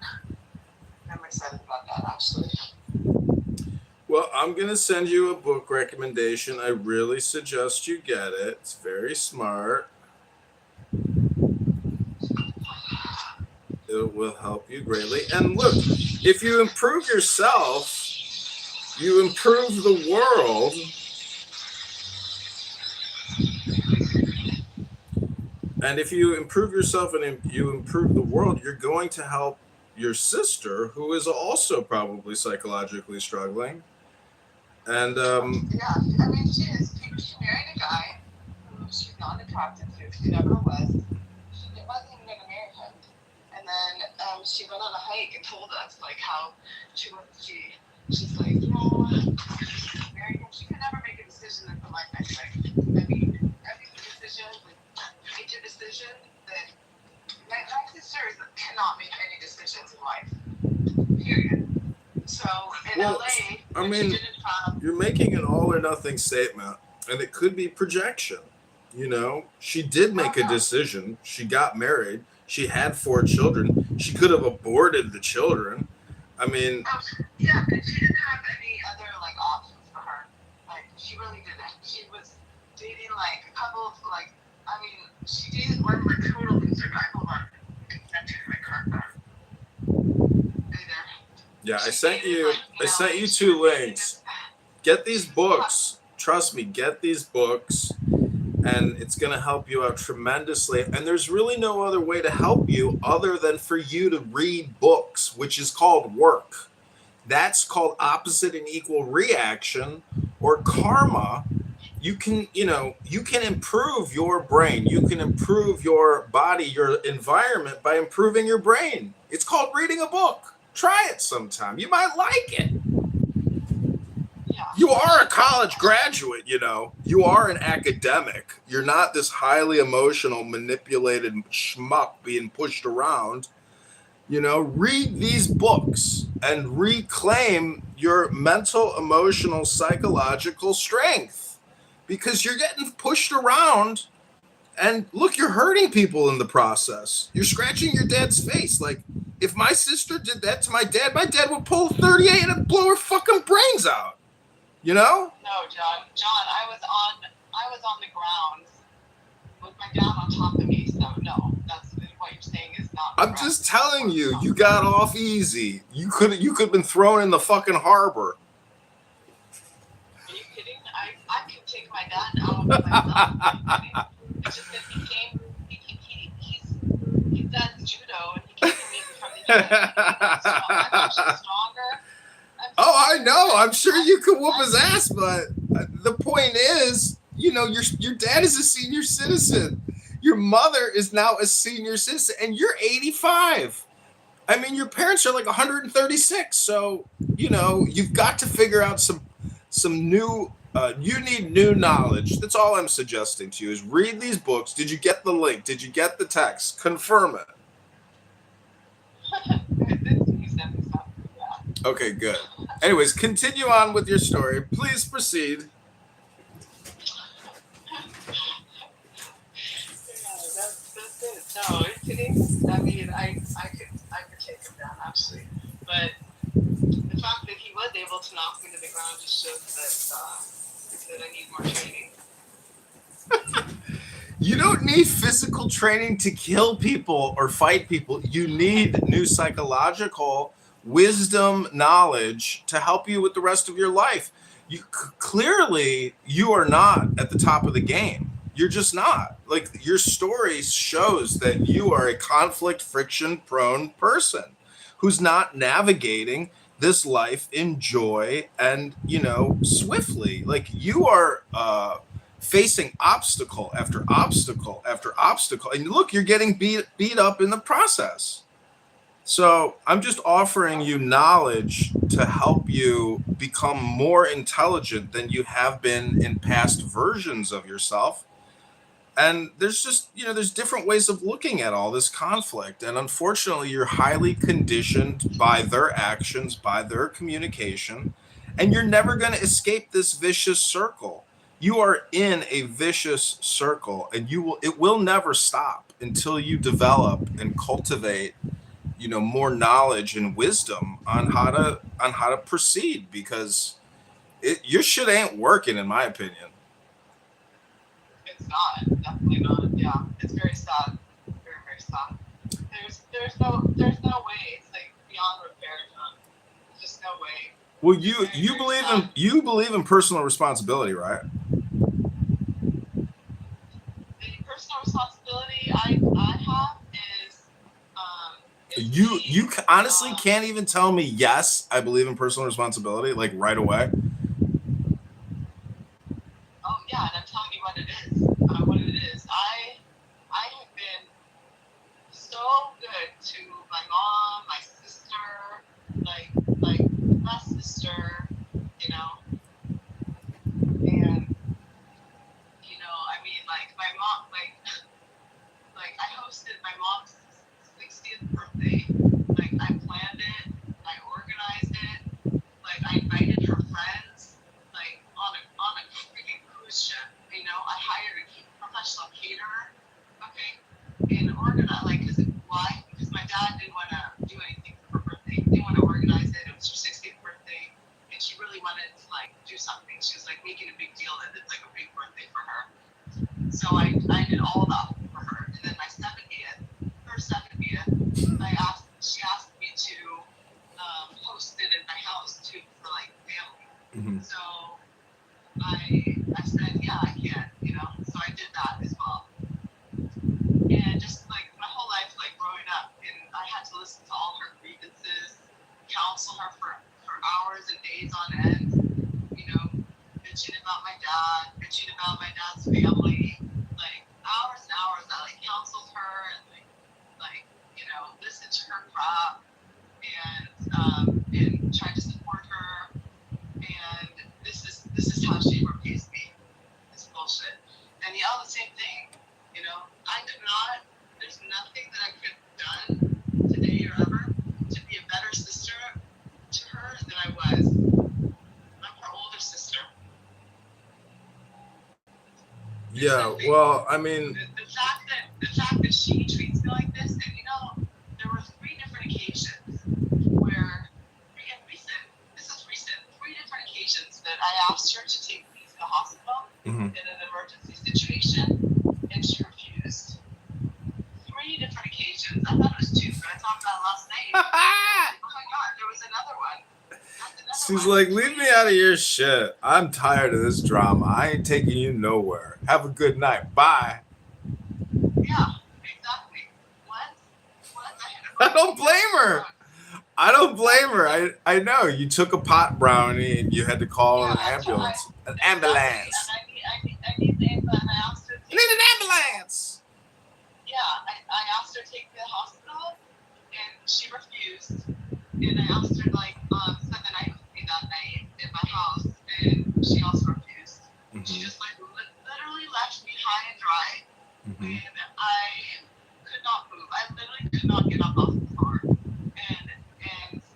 Speaker 5: I'm excited about that, actually.
Speaker 7: Well, I'm going to send you a book recommendation. I really suggest you get it. It's very smart. It will help you greatly. And look, if you improve yourself, you improve the world. And if you improve yourself and you improve the world, you're going to help your sister, who is also probably psychologically struggling. And
Speaker 5: yeah, I mean, she married a guy who she's not attracted to. She never was. She wasn't even gonna marry him. And then she went on a hike and told us like how she's like, married him. She could never make a decision in her life anyway. I mean, every decision, major decision that my sisters cannot make any decisions in life. Period. So in LA,
Speaker 7: I mean, you're making an all or nothing statement, and it could be projection. She did make a decision. She got married. She had 4 children. She could have aborted the children. I mean,
Speaker 5: yeah, and she didn't have any other like options for her. Like she really didn't. She was dating like a couple of like. I mean, she dated one like total loser guy. Hold on, I connected my car.
Speaker 7: Yeah, I sent you 2 links. Get these books. Trust me, get these books. And it's going to help you out tremendously. And there's really no other way to help you other than for you to read books, which is called work. That's called opposite and equal reaction or karma. You can improve your brain. You can improve your body, your environment by improving your brain. It's called reading a book. Try it sometime. You might like it. You are a college graduate, You are an academic. You're not this highly emotional, manipulated schmuck being pushed around. Read these books and reclaim your mental, emotional, psychological strength because you're getting pushed around. And look, you're hurting people in the process. You're scratching your dad's face. Like, if my sister did that to my dad would pull 38 and blow her fucking brains out. You know?
Speaker 5: No, John. I was on the ground with my dad on top of me. So no, that's what you're saying is not.
Speaker 7: I'm
Speaker 5: correct.
Speaker 7: just telling you, you got off easy. You could have been thrown in the fucking harbor.
Speaker 5: Are you kidding? I can take my dad out myself. It's just that he does judo and he came to me from the US. I'm actually stronger.
Speaker 7: Oh, I know. I'm sure you could whoop his ass, but the point is, you know, your dad is a senior citizen. Your mother is now a senior citizen, and you're 85. I mean, your parents are like 136. So, you know, you've got to figure out some new. You need new knowledge. That's all I'm suggesting to you is read these books. Did you get the link? Did you get the text? Confirm it. Okay, good. Anyways, continue on with your story. Please proceed.
Speaker 5: That's it. No, are you kidding? I mean, I could take him down, actually. But the fact that he was able to knock me to the ground just shows that I need more training.
Speaker 7: You don't need physical training to kill people or fight people. You need new psychological wisdom, knowledge to help you with the rest of your life. Clearly, you are not at the top of the game. You're just not. Like, your story shows that you are a conflict, friction-prone person who's not navigating this life in joy and, you know, swiftly. Like, you are facing obstacle after obstacle after obstacle. And look, you're getting beat up in the process. So I'm just offering you knowledge to help you become more intelligent than you have been in past versions of yourself. And there's just, you know, there's different ways of looking at all this conflict. And unfortunately, you're highly conditioned by their actions, by their communication, and you're never going to escape this vicious circle. You are in a vicious circle, and it will never stop until you develop and cultivate, you know, more knowledge and wisdom on how to proceed, because your shit ain't working, in my opinion.
Speaker 5: It's not, definitely not. Yeah, it's very sad, very, very sad. There's no way. It's like beyond repair, John. There's just no way.
Speaker 7: Well, you believe in personal responsibility, right?
Speaker 5: The personal responsibility I have is
Speaker 7: You honestly can't even tell me, yes, I believe in personal responsibility, like right away.
Speaker 5: Oh yeah, and I'm telling you what it is. I have been so good to my mom, my sister, like my sister, you know, and you know, I mean, like my mom, like I hosted my mom's 60th birthday. Like I planned it, I organized it, like I invited her friends, like on a freaking cruise ship. You know, I hired a professional caterer, okay, and organized, like, why? Because my dad didn't want to do anything for her birthday. He didn't want to organize it. It was her 60th birthday, and she really wanted to like do something. She was like making a big deal that it's like a big birthday for her. So I did all that for her, and then her 70th, she asked me to host it in my house too for like family.
Speaker 7: Mm-hmm.
Speaker 5: So I said, yeah, I can, you know. So I did that as well. And just like my whole life, like growing up, and I had to listen to all her grievances, counsel her for hours and days on end, you know, bitching about my dad, bitching about my dad's family, like hours and hours. I like counseled her and like you know, listened to her crap and tried to support her. And this is how she repays me. This bullshit. And the same thing, you know. There's nothing that I could have done today or ever to be a better sister to her than I was. I'm her older sister.
Speaker 7: Yeah, well, I mean,
Speaker 5: the fact that she treats me like this, and you know, there were 3 different occasions where, again, this is recent, 3 different occasions that I asked her to take me to the hospital
Speaker 7: Mhm.
Speaker 5: in an emergency situation, and she refused. 3 different occasions. I thought it was 2, but I talked about it last night. Oh my God, there was another one.
Speaker 7: She's like, leave me out of your shit. I'm tired of this drama. I ain't taking you nowhere. Have a good night. Bye.
Speaker 5: Yeah, exactly. What?
Speaker 7: I don't blame her. I don't blame her. I know. You took a pot brownie and you had to call an ambulance. An ambulance.
Speaker 5: Exactly. And I need the ambulance. I asked her to
Speaker 7: I need an ambulance.
Speaker 5: Yeah, I asked her to take me to the hospital, and she refused. And I asked her to spend the night with me that night in my house, and she also refused. She just literally left me high and dry, and I could not move. I literally could not get up off the floor, and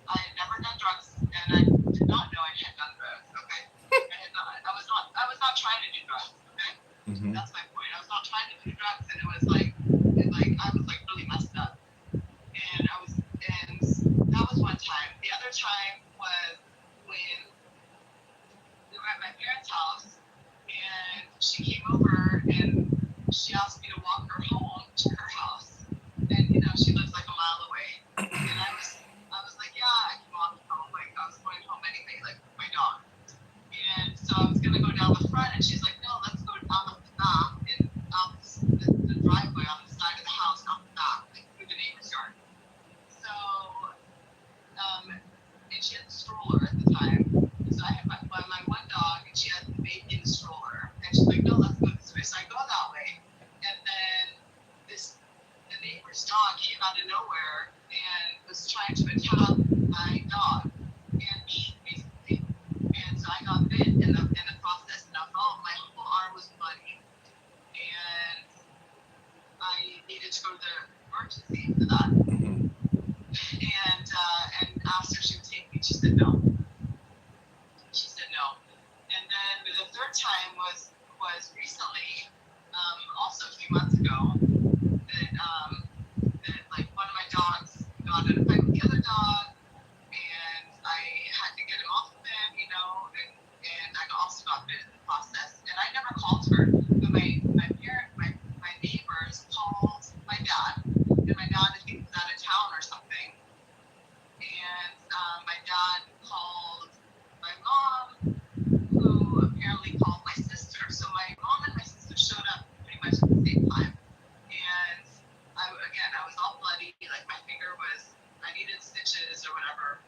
Speaker 5: I had never done drugs, and I did not know I had done drugs. Okay, I had not. I was not trying to do drugs. Okay, that's my point. I was not trying to do drugs, and it was I was really messed up, and that was one time. The other time was when we were at my parents' house, and she came over and she asked me to walk her home to her house, and she lives like a mile away, and I was like, yeah, I can walk you home. Like I was going home anyway, like with my dog, and so I was gonna go down the front, and she's like, no, let's go down the back and out the driveway on the side of the house, not the back, like through the neighbor's yard. So, and she had the stroller at the time. So I had my one dog, and she had the baby in the stroller. And she's like, no, let's go this way. So I go that way. And then the neighbor's dog came out of nowhere and was trying to attack my dog and me, basically. And so I got bit in the process, and my whole arm was bloody. And I needed to go to the emergency for that. And asked her if she would take me. She said no. And then the third time was recently, also a few months ago, that one of my dogs got in a fight with the other dog, and I had to get him off of him, and I also got bit in the process. And I never called her, but my neighbors called my dad, and my dad, I think, was out of town or something. And my dad called my mom, who apparently called my sister. So my mom and my sister showed up pretty much at the same time. And I was all bloody. Like my finger I needed stitches or whatever.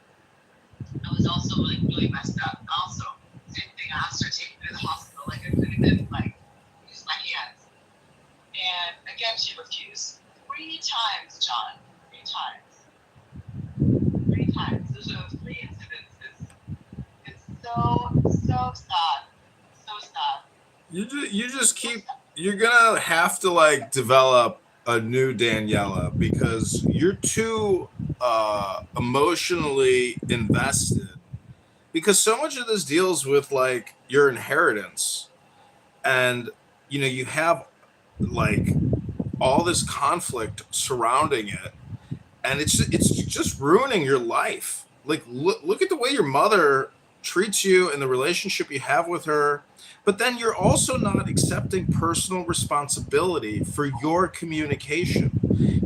Speaker 5: I was also really messed up. Also, same thing. I asked her to take me to the hospital. Like I couldn't even use my hands. And again, she refused 3 times, John. 3 times. 3 times. Those are 3 incidences. It's so sad. So sad.
Speaker 7: You just keep. You're gonna have to develop a new Daniela because you're too emotionally invested. Because so much of this deals with your inheritance, and you have all this conflict surrounding it, and it's just ruining your life. Look at the way your mother treats you and the relationship you have with her, but then you're also not accepting personal responsibility for your communication.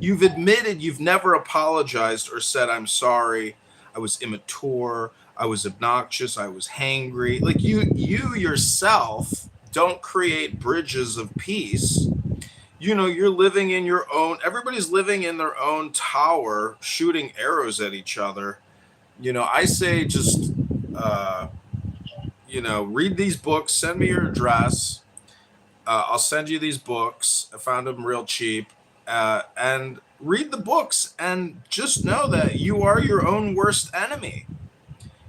Speaker 7: You've admitted you've never apologized or said, I'm sorry, I was immature, I was obnoxious, I was hangry. You yourself don't create bridges of peace. You're living in your own, everybody's living in their own tower, shooting arrows at each other. I say just, read these books, send me your address. I'll send you these books. I found them real cheap. And read the books and just know that you are your own worst enemy.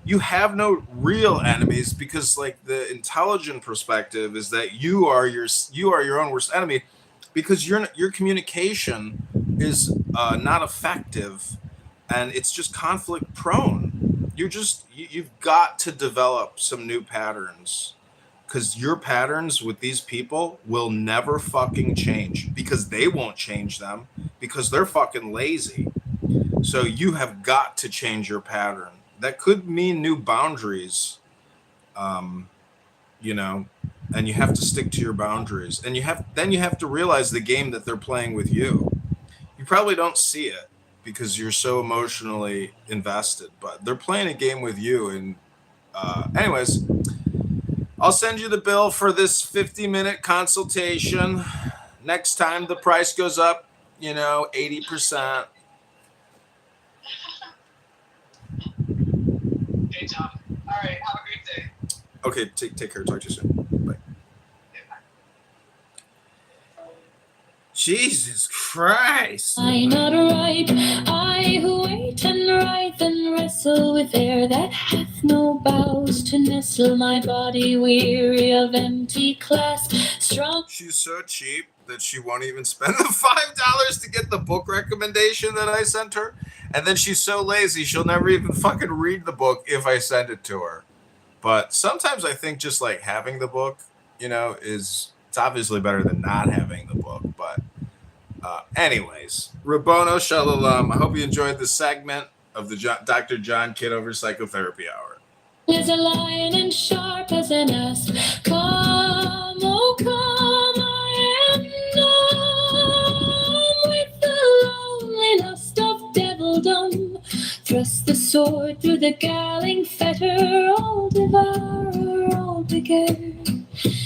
Speaker 7: You have no real enemies because the intelligent perspective is that you are your own worst enemy because your communication is not effective and it's just conflict prone. You've got to develop some new patterns because your patterns with these people will never fucking change because they won't change them because they're fucking lazy. So you have got to change your pattern. That could mean new boundaries, you know, and you have to stick to your boundaries. And you have to realize the game that they're playing with you. You probably don't see it because you're so emotionally invested, but they're playing a game with you. And anyways, I'll send you the bill for this 50-minute consultation. Next time the price goes up, 80%.
Speaker 5: Okay, John. All right, have a great day.
Speaker 7: Okay, take care. Talk to you soon. Bye. Jesus Christ.
Speaker 2: I not right, I who wait and writhe and wrestle with air that hath no boughs to nestle my body, weary of empty clasp, strong.
Speaker 7: She's so cheap that she won't even spend the $5 to get the book recommendation that I sent her. And then she's so lazy, she'll never even fucking read the book if I send it to her. But sometimes I think just like having the book, it's obviously better than not having the book. But anyways, Rabono Shalom. I hope you enjoyed this segment of the Dr. John Kitover Psychotherapy Hour.
Speaker 2: As a lion and sharp as an asp, come, oh come, I am numb with the lonely lust of devildom. Thrust the sword through the galling fetter, all devourer, all begetter.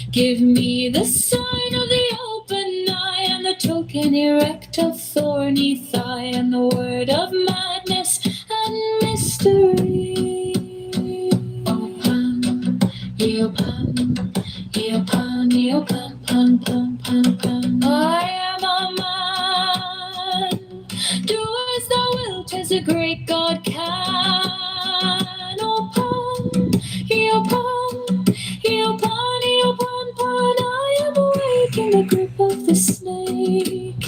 Speaker 2: Give me the sign of the open eye, and the token erect of thorny thigh, and the word of madness and mystery. I am a man. Do as thou wilt, as a great God can. I am awake in the grip of the snake.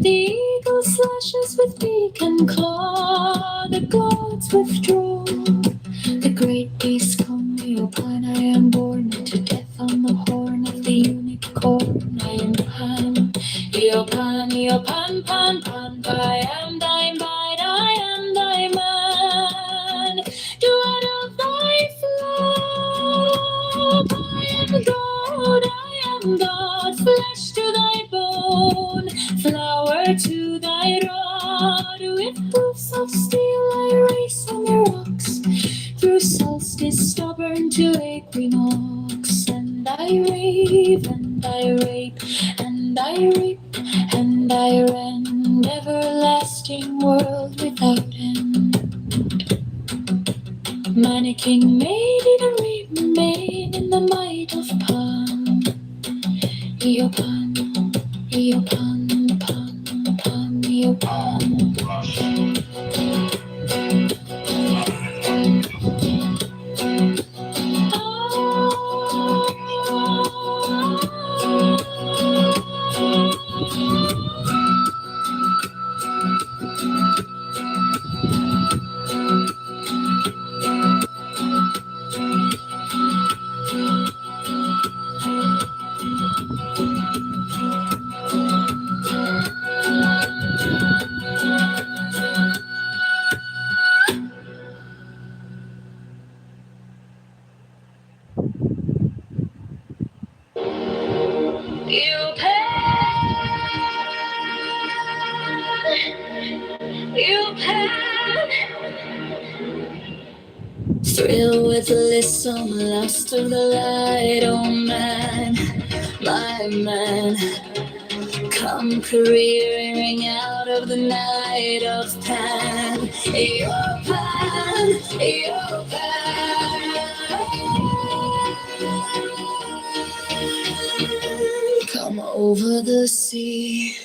Speaker 2: The eagle slashes with beak and claw. The gods withdraw. The great beast come, Eopan, I am born to death on the horn of the unicorn. I am Pan, Eopan, Eopan, Pan, Pan, I am thy bride, I am thy man. Do out of thy flock, I am God, I am God, flesh to thy bone, flower to thy rod, with hoofs of steel I race on the rocks, through solstice stubborn to equinox, and I rave, and I rape, and I rip, and I rend, everlasting world without end. Mannequin made it remain in the might of Pan. Eopan, Eopan, Pan, Pan, Eopan. Thrill with lissom, lust of the light, oh man, my man. Come careering out of the night of Pan. Eopan, Eopan. Come over the sea.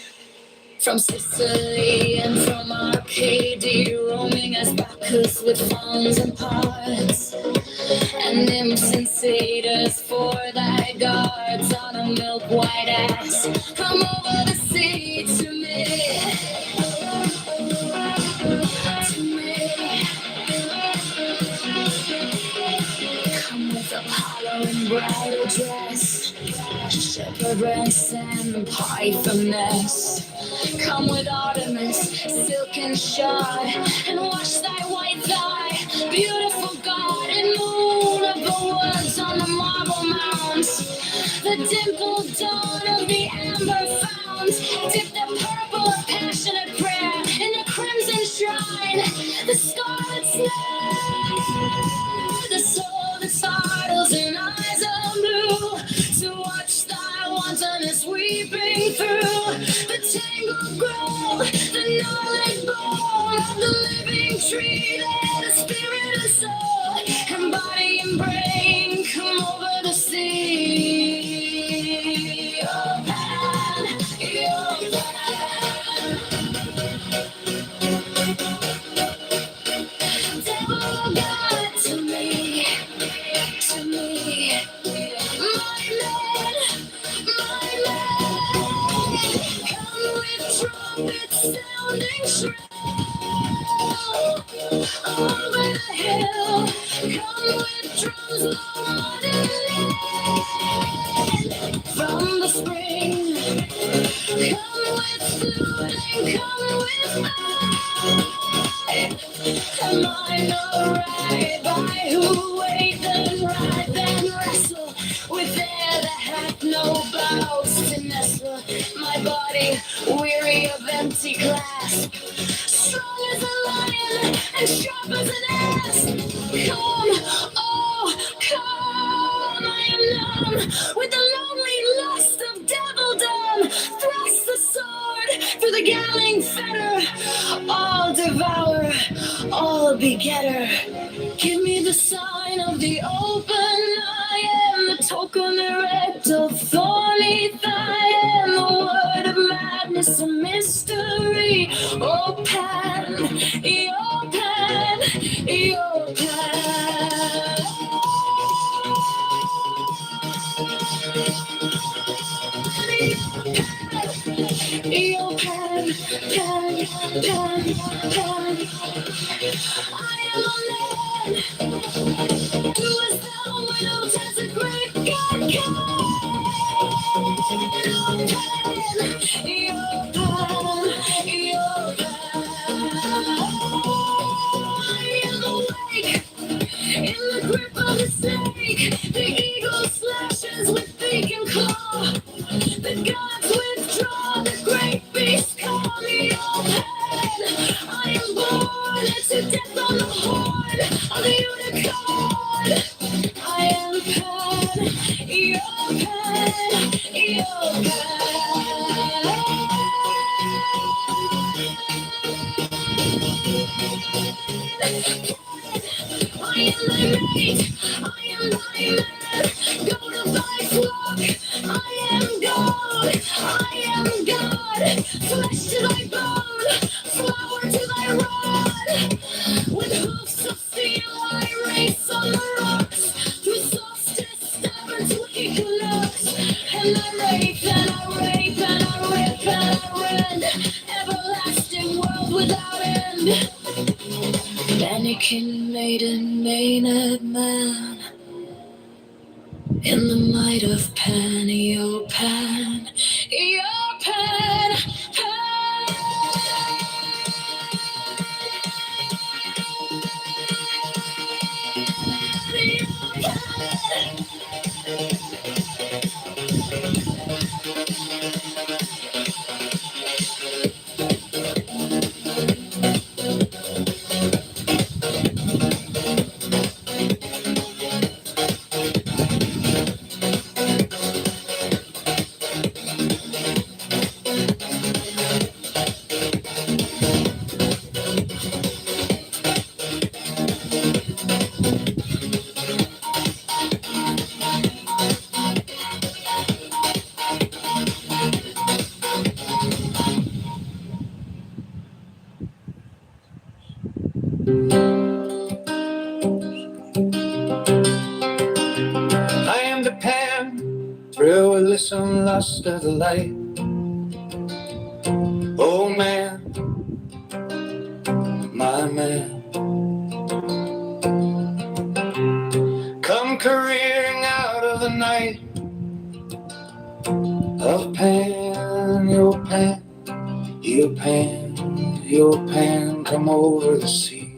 Speaker 2: From Sicily and from Arcadia, roaming as Bacchus with fawns and parts, and nymphs and satyrs for thy guards on a milk-white ass. Come over the sea to me, to me. Come with Apollo in bridal dress, shepherdess and pythoness. Come with Artemis, silken shod, and wash thy white thigh, beautiful God, and moon of the woods on the marble mounds. The dimpled dawn of the amber founds, dip the purple of passionate prayer in the crimson shrine, the scarlet snare, the soul that startles in eyes of blue, to watch thy wantonness weeping through the tangled grove, the gnarled bone of the living tree, there the spirit and soul, and body and brain come over the sea. Oh, Pan, oh, Pan. Devil God to me, my man, come with trumpets sounding shrill over the hill, come with drums loud and lead from the spring, come with flute and come with fire. Am I no rabbi who wait then ride then wrestle with air that hath no boughs to nestle my body, weary of empty clasp, strong as a lion and sharp as an asp? Come, oh, come, I am numb with the lonely lust of devildom. Thrust the sword through the galling fetter, all devour, all begetter. Give me the sign of the open. I am the token erect of thorny thigh, and the word of madness a mystery. Oh, Pan, oh, Pan, oh, Pan. Oh, Pan, Pan, Pan, Pan. I am a man. Do as thou wilt, as a great God can. Oh, Pan, oh, Pan, oh, Pan. I am awake in the grip of the snake. The eagle slashes with beak and claw. The gods withdraw, the great beast call me old head. I am born to death on the horn of the unicorn. I am Pan, your Pan, your Pan. I am thy mate, I am thy man, goat of thy flock, I am God, I am God, flesh to thy bone, flower to thy rod, with hoofs of steel I race on the rocks, through solstice, stubborn to equinox, and I rape and I rape and I rip and I rend, everlasting world without end. Mannequin maiden, Maynard man, in the might of Pan, O Pan, O Pan,
Speaker 1: I am the Pan, thrill with listen lust of the light. Oh man, my man, come careering out the night of Pan, your Pan, your Pan, your Pan, come over the sea.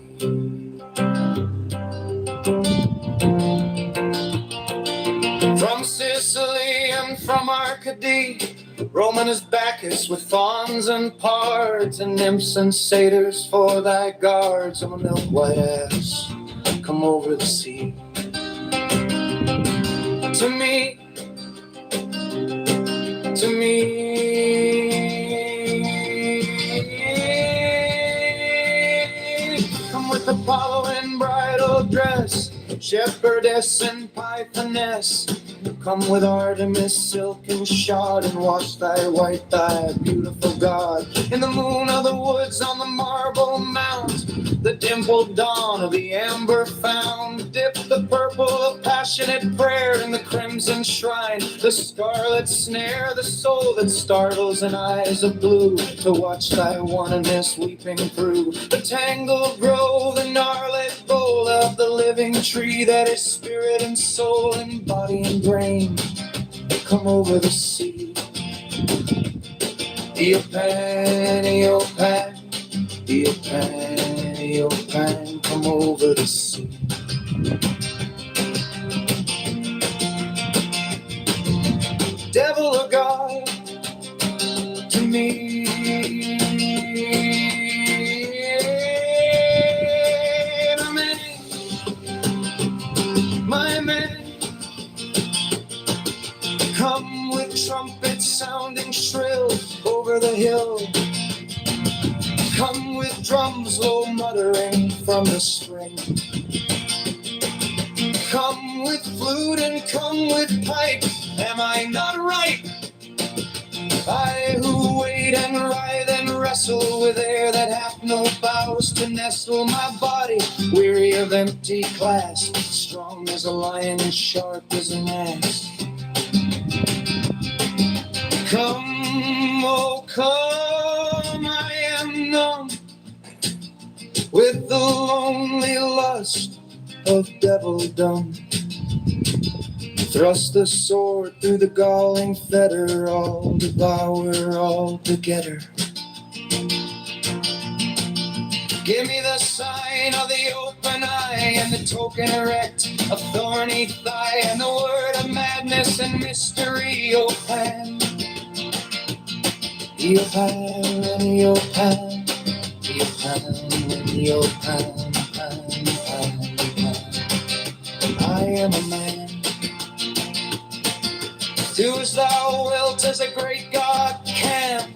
Speaker 1: From Sicily and from Arcady, Roman is Bacchus with fawns and pards, and nymphs and satyrs for thy guards. On a milk white ass, come over the sea. To me, to me, come with Apollo in bridal dress, shepherdess and pythoness. Come with Artemis, silken shod, and wash thy white thigh, beautiful God. In the moon of the woods, on the marble mount, the dimpled dawn of the amber found. Dip the purple of passionate prayer in the crimson shrine, the scarlet snare, the soul that startles in eyes of blue, to watch thy oneness weeping through the tangled grove, the gnarled bowl of the living tree that is spirit and soul and body and brain. Come over the sea. Io Pan, come over the sea. Devil or God, to me, my man, come with trumpets sounding shrill over the hill. Come with drums low muttering from the spring. Come with flute and come with pipe. Am I not right? I who wait and writhe and wrestle with air that hath no boughs to nestle my body, weary of empty clasp, strong as a lion and sharp as an ass. Come, oh come, I am numb with the lonely lust of devildom. Thrust the sword through the galling fetter, all devour all together. Give me the sign of the open eye and the token erect, a thorny thigh and the word of madness and mystery, O Pan. Io Pan, io Pan, io Pan, io Pan, Pan, Pan, Pan. I am a man. Do as thou wilt, as a great God can.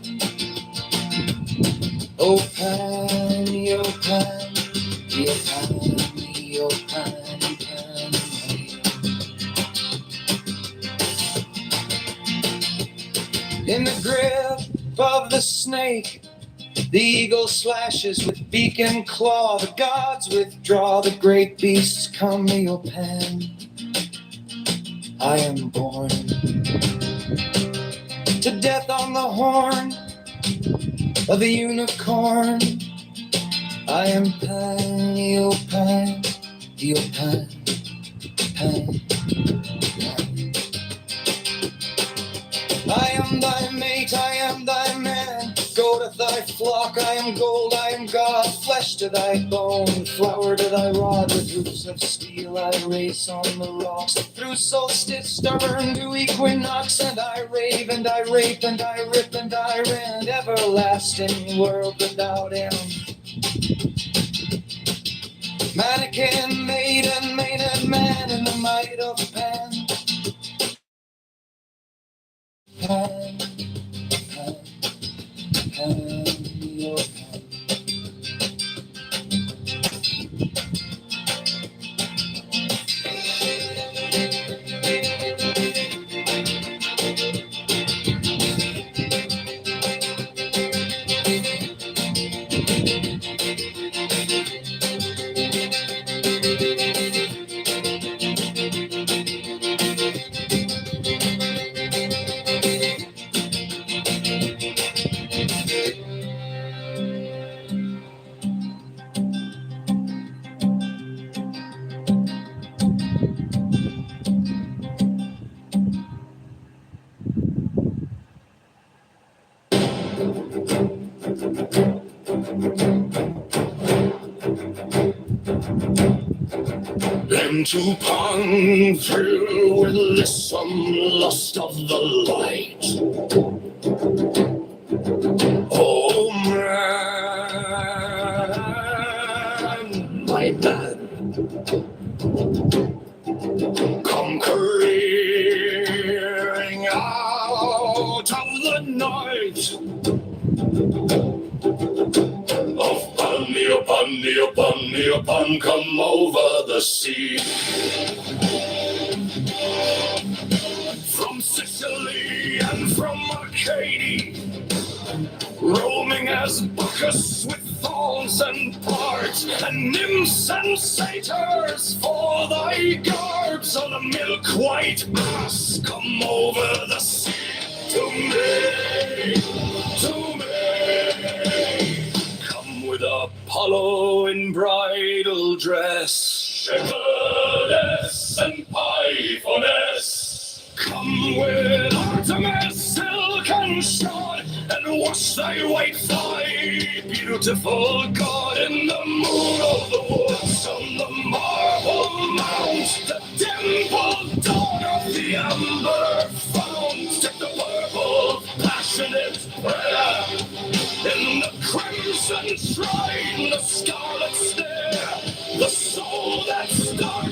Speaker 1: O Pan, io Pan, io Pan, io Pan, Pan, Pan. In the grip of the snake, the eagle slashes with beak and claw. The gods withdraw, the great beasts come, io Pan. I am born to death on the horn of the unicorn. I am Pan, io Pan, io Pan, Pan, Pan. I am thy mate, I am thy man. Goat of thy flock, I am gold, I am God. Flesh to thy bone, flower to thy rod. With roofs of steel I race on the rocks. Through solstice, stubborn to equinox. And I rave, and I rape, and I rip, and I rend. Everlasting world without end. Mannequin, maiden, maiden man in the might of Pan. Pan, Pan, Pan, your Pan. Time to pong, thrill with lissome lust of the light. Oh man, my man, come careering out of the night. Of Pan, come over the sea. From Sicily and from Arcady, roaming as Bacchus with thorns and parts, and nymphs and satyrs for thy guards on a milk-white ass. Come over the sea to me, to me. Come with Apollo in bridal dress, shepherdess and pythoness. Come with Artemis, silk and shod, and wash thy white thigh, beautiful God, in the moon of the woods, on the marble mount, the dimpled dawn of the amber fount. Take the purple passionate prayer, in the crimson shrine, the scarlet stare, the soul that starts